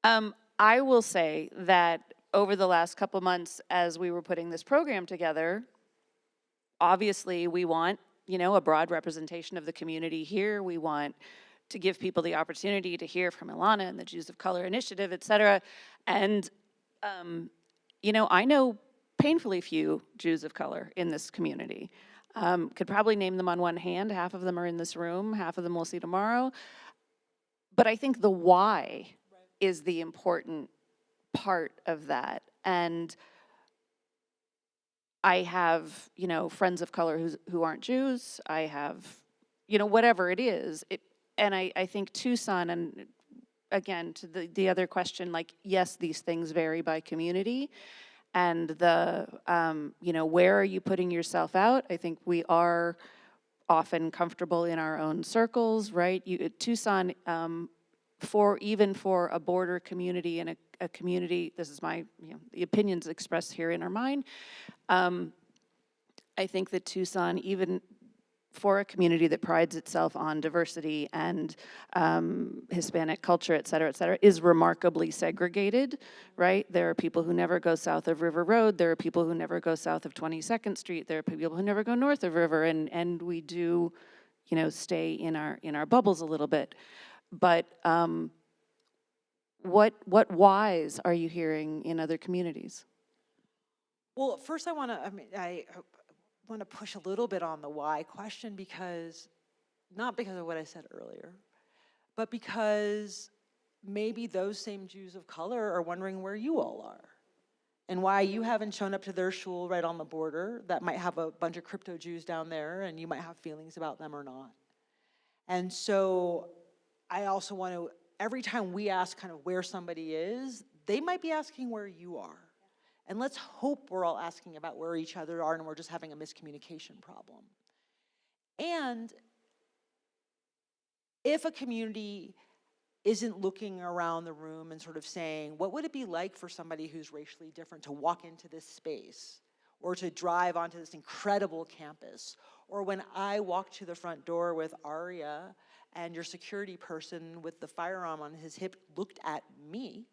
I will say that over the last couple months, as we were putting this program together, obviously we want, a broad representation of the community here. We want to give people the opportunity to hear from Ilana and the Jews of Color Initiative, et cetera. And, I know painfully few Jews of color in this community. Could probably name them on one hand. Half of them are in this room, half of them we'll see tomorrow. But I think the why is the important part of that. And I have, friends of color who aren't Jews. I have, whatever it is. And I think Tucson, and again, to the other question, like, yes, these things vary by community. And where are you putting yourself out? I think we are often comfortable in our own circles, right? Tucson, even for a border community and a community, this is my, the opinions expressed here in our mind. I think that Tucson, even for a community that prides itself on diversity and Hispanic culture, et cetera, is remarkably segregated, right? There are people who never go south of River Road. There are people who never go south of 22nd Street. There are people who never go north of River, and we do, stay in our bubbles a little bit. But what whys are you hearing in other communities? Well, first I want to push a little bit on the why question, not because of what I said earlier, but because maybe those same Jews of color are wondering where you all are and why you haven't shown up to their shul right on the border that might have a bunch of crypto Jews down there and you might have feelings about them or not. And so I also want to, every time we ask kind of where somebody is, they might be asking where you are. And let's hope we're all asking about where each other are and we're just having a miscommunication problem. And if a community isn't looking around the room and sort of saying, what would it be like for somebody who's racially different to walk into this space? or to drive onto this incredible campus, or when I walked to the front door with Aria and your security person with the firearm on his hip looked at me,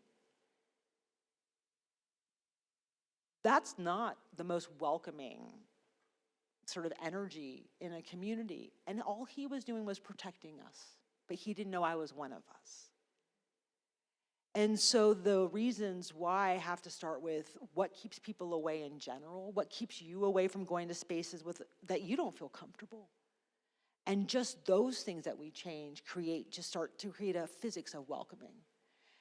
that's not the most welcoming sort of energy in a community. And all he was doing was protecting us, but he didn't know I was one of us. And so the reasons why have to start with what keeps people away in general, what keeps you away from going to spaces that you don't feel comfortable. And just those things that we change start to create a physics of welcoming.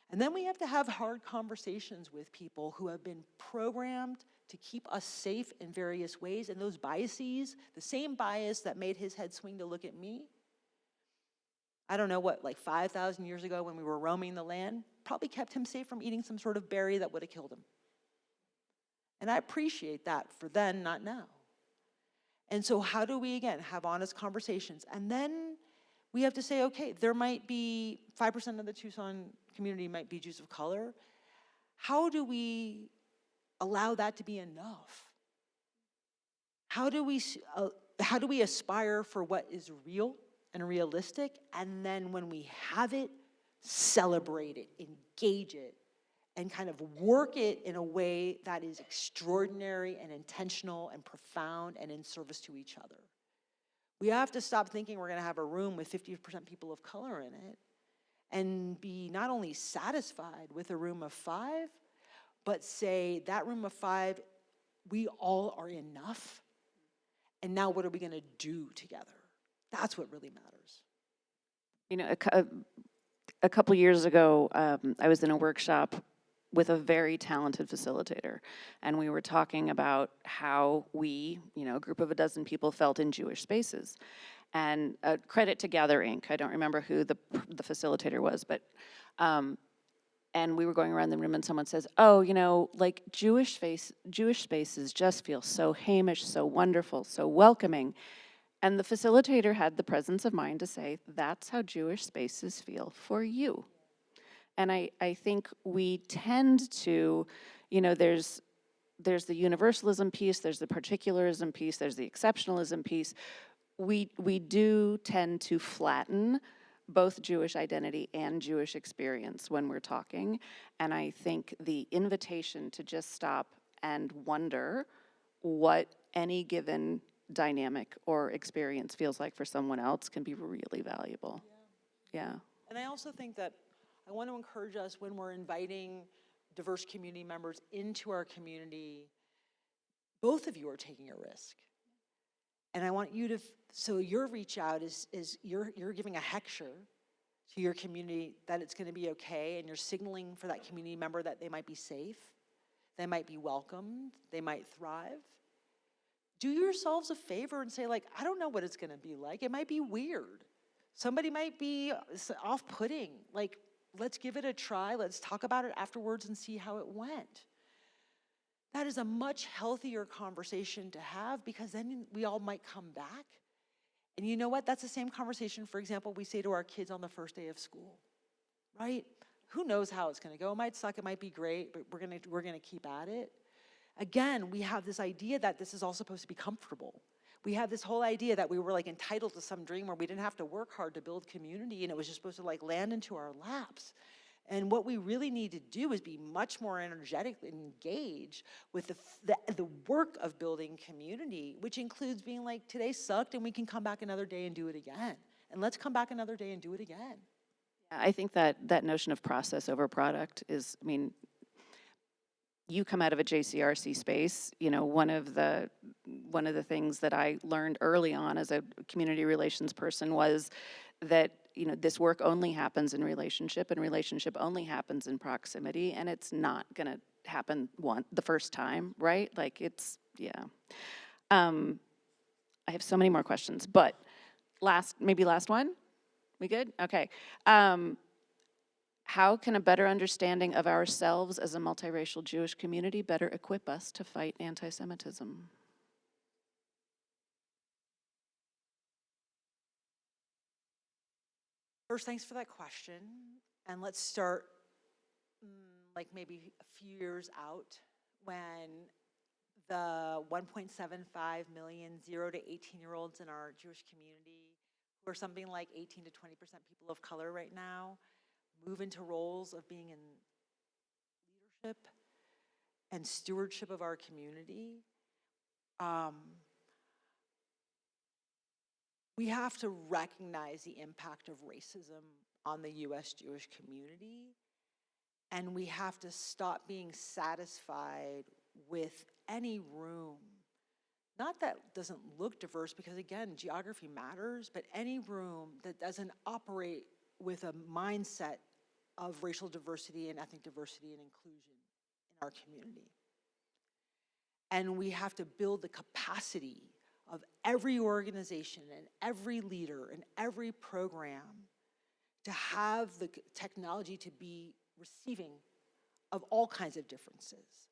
And then we have to have hard conversations with people who have been programmed to keep us safe in various ways. And those biases, the same bias that made his head swing to look at me, I don't know what, like 5,000 years ago when we were roaming the land, probably kept him safe from eating some sort of berry that would have killed him. And I appreciate that for then, not now. And so how do we, again, have honest conversations? And then we have to say, okay, there might be 5% of the Tucson community might be Jews of color. How do we allow that to be enough? How do we aspire for what is real and realistic, and then when we have it, celebrate it, engage it, and kind of work it in a way that is extraordinary and intentional and profound and in service to each other. We have to stop thinking we're going to have a room with 50% people of color in it and be not only satisfied with a room of 5, but say that room of 5, we all are enough, and now what are we going to do together? That's what really matters. You know, a couple years ago, I was in a workshop with a very talented facilitator, and we were talking about how we, a group of a dozen people, felt in Jewish spaces. And credit to Gather Inc. I don't remember who the facilitator was, but and we were going around the room, and someone says, "Oh, like Jewish spaces just feel so Hamish, so wonderful, so welcoming." And the facilitator had the presence of mind to say, "That's how Jewish spaces feel for you." And I think we tend to, there's the universalism piece, there's the particularism piece, there's the exceptionalism piece. We do tend to flatten both Jewish identity and Jewish experience when we're talking. And I think the invitation to just stop and wonder what any given dynamic or experience feels like for someone else can be really valuable. Yeah. And I also think that I want to encourage us when we're inviting diverse community members into our community, both of you are taking a risk. And I want you to, so your reach out is you're giving a hecture to your community that it's going to be okay, and you're signaling for that community member that they might be safe, they might be welcomed, they might thrive. Do yourselves a favor and say, like, I don't know what it's going to be like. It might be weird. Somebody might be off-putting. Like, let's give it a try. Let's talk about it afterwards and see how it went. That is a much healthier conversation to have, because then we all might come back. And you know what? That's the same conversation, for example, we say to our kids on the first day of school, right? Who knows how it's going to go? It might suck. It might be great, but we're going to keep at it. Again, we have this idea that this is all supposed to be comfortable. We have this whole idea that we were like entitled to some dream where we didn't have to work hard to build community, and it was just supposed to like land into our laps. And what we really need to do is be much more energetically engaged with the work of building community, which includes being like, today sucked and we can come back another day and do it again. And let's come back another day and do it again. I think that notion of process over product is, you come out of a JCRC space, one of the things that I learned early on as a community relations person was that, this work only happens in relationship, and relationship only happens in proximity, and it's not gonna happen the first time, right? Like it's, yeah. I have so many more questions, but last one? We good? Okay. How can a better understanding of ourselves as a multiracial Jewish community better equip us to fight anti-Semitism? First, thanks for that question. And let's start like maybe a few years out when the 1.75 million 0 to 18-year-olds in our Jewish community, who are something like 18 to 20% people of color right now, move into roles of being in leadership and stewardship of our community, we have to recognize the impact of racism on the US Jewish community, and we have to stop being satisfied with any room, not that doesn't look diverse, because again, geography matters, but any room that doesn't operate with a mindset of racial diversity and ethnic diversity and inclusion in our community. And we have to build the capacity of every organization and every leader and every program to have the technology to be receiving of all kinds of differences,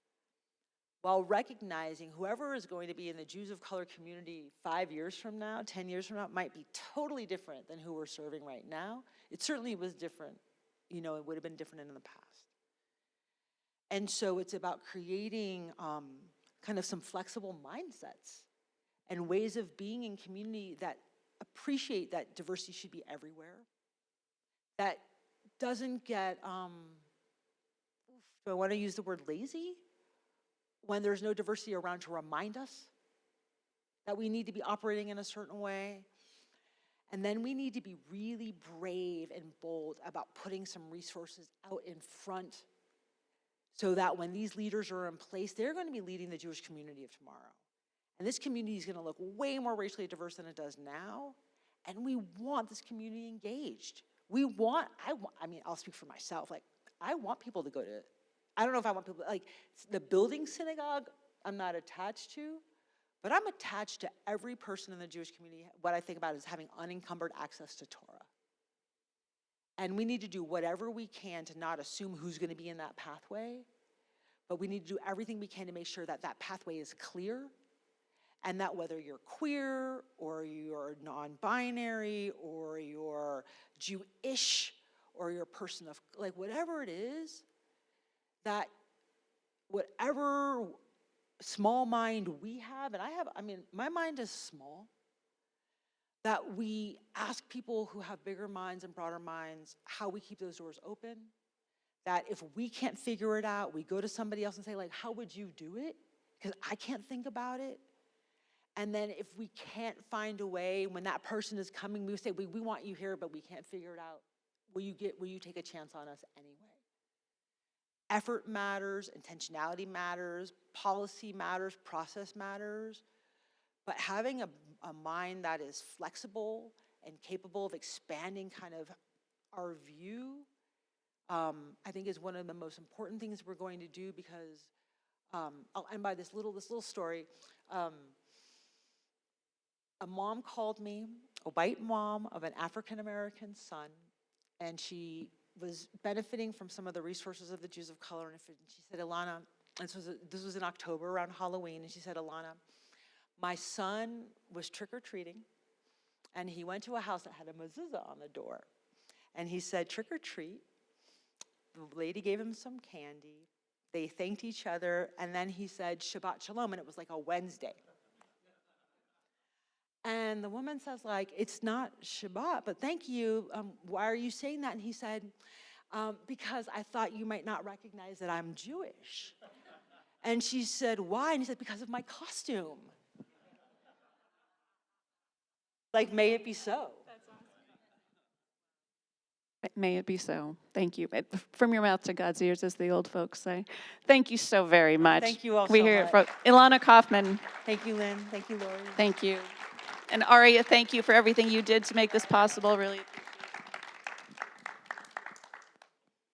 while recognizing whoever is going to be in the Jews of color community 5 years from now, 10 years from now, might be totally different than who we're serving right now. It certainly was different. You know, it would have been different in the past. And so it's about creating kind of some flexible mindsets and ways of being in community that appreciate that diversity should be everywhere, that doesn't get, do I want to use the word lazy? When there's no diversity around to remind us that we need to be operating in a certain way. And then we need to be really brave and bold about putting some resources out in front so that when these leaders are in place, they're going to be leading the Jewish community of tomorrow. And this community is going to look way more racially diverse than it does now. And we want this community engaged. I mean, I'll speak for myself. Like, I want people to go to, I don't know if I want people, like, the building synagogue, I'm not attached to, but I'm attached to every person in the Jewish community. What I think about is having unencumbered access to Torah. And we need to do whatever we can to not assume who's going to be in that pathway, but we need to do everything we can to make sure that that pathway is clear, and that whether you're queer or you're non-binary or you're Jewish or you're a person of, like, whatever it is, that whatever small mind we have, and I mean, my mind is small, that we ask people who have bigger minds and broader minds how we keep those doors open, that if we can't figure it out, we go to somebody else and say, like, how would you do it? Because I can't think about it. And then if we can't find a way, when that person is coming, we say, we want you here, but we can't figure it out. Will you take a chance on us anyway? Effort matters, intentionality matters, policy matters, process matters, but having a mind that is flexible and capable of expanding kind of our view, I think is one of the most important things we're going to do, because I'll end by this little story. A mom called me, a white mom of an African-American son, and she was benefiting from some of the resources of the Jews of color. And she said, Ilana, this was in October around Halloween, and she said, Ilana, my son was trick-or-treating, and he went to a house that had a mezuzah on the door. And he said, trick or treat. The lady gave him some candy. They thanked each other, and then he said, Shabbat Shalom, and it was like a Wednesday. And the woman says, like, it's not Shabbat, but thank you. Why are you saying that? And he said, because I thought you might not recognize that I'm Jewish. And she said, why? And he said, because of my costume. Like, may it be so. That's awesome. May it be so. Thank you. From your mouth to God's ears, as the old folks say. Thank you so very much. Thank you all we so hear much. it from Ilana Kaufman. Thank you, Lynn. Thank you, Lori. Thank you. And Aria, thank you for everything you did to make this possible. Really appreciate it.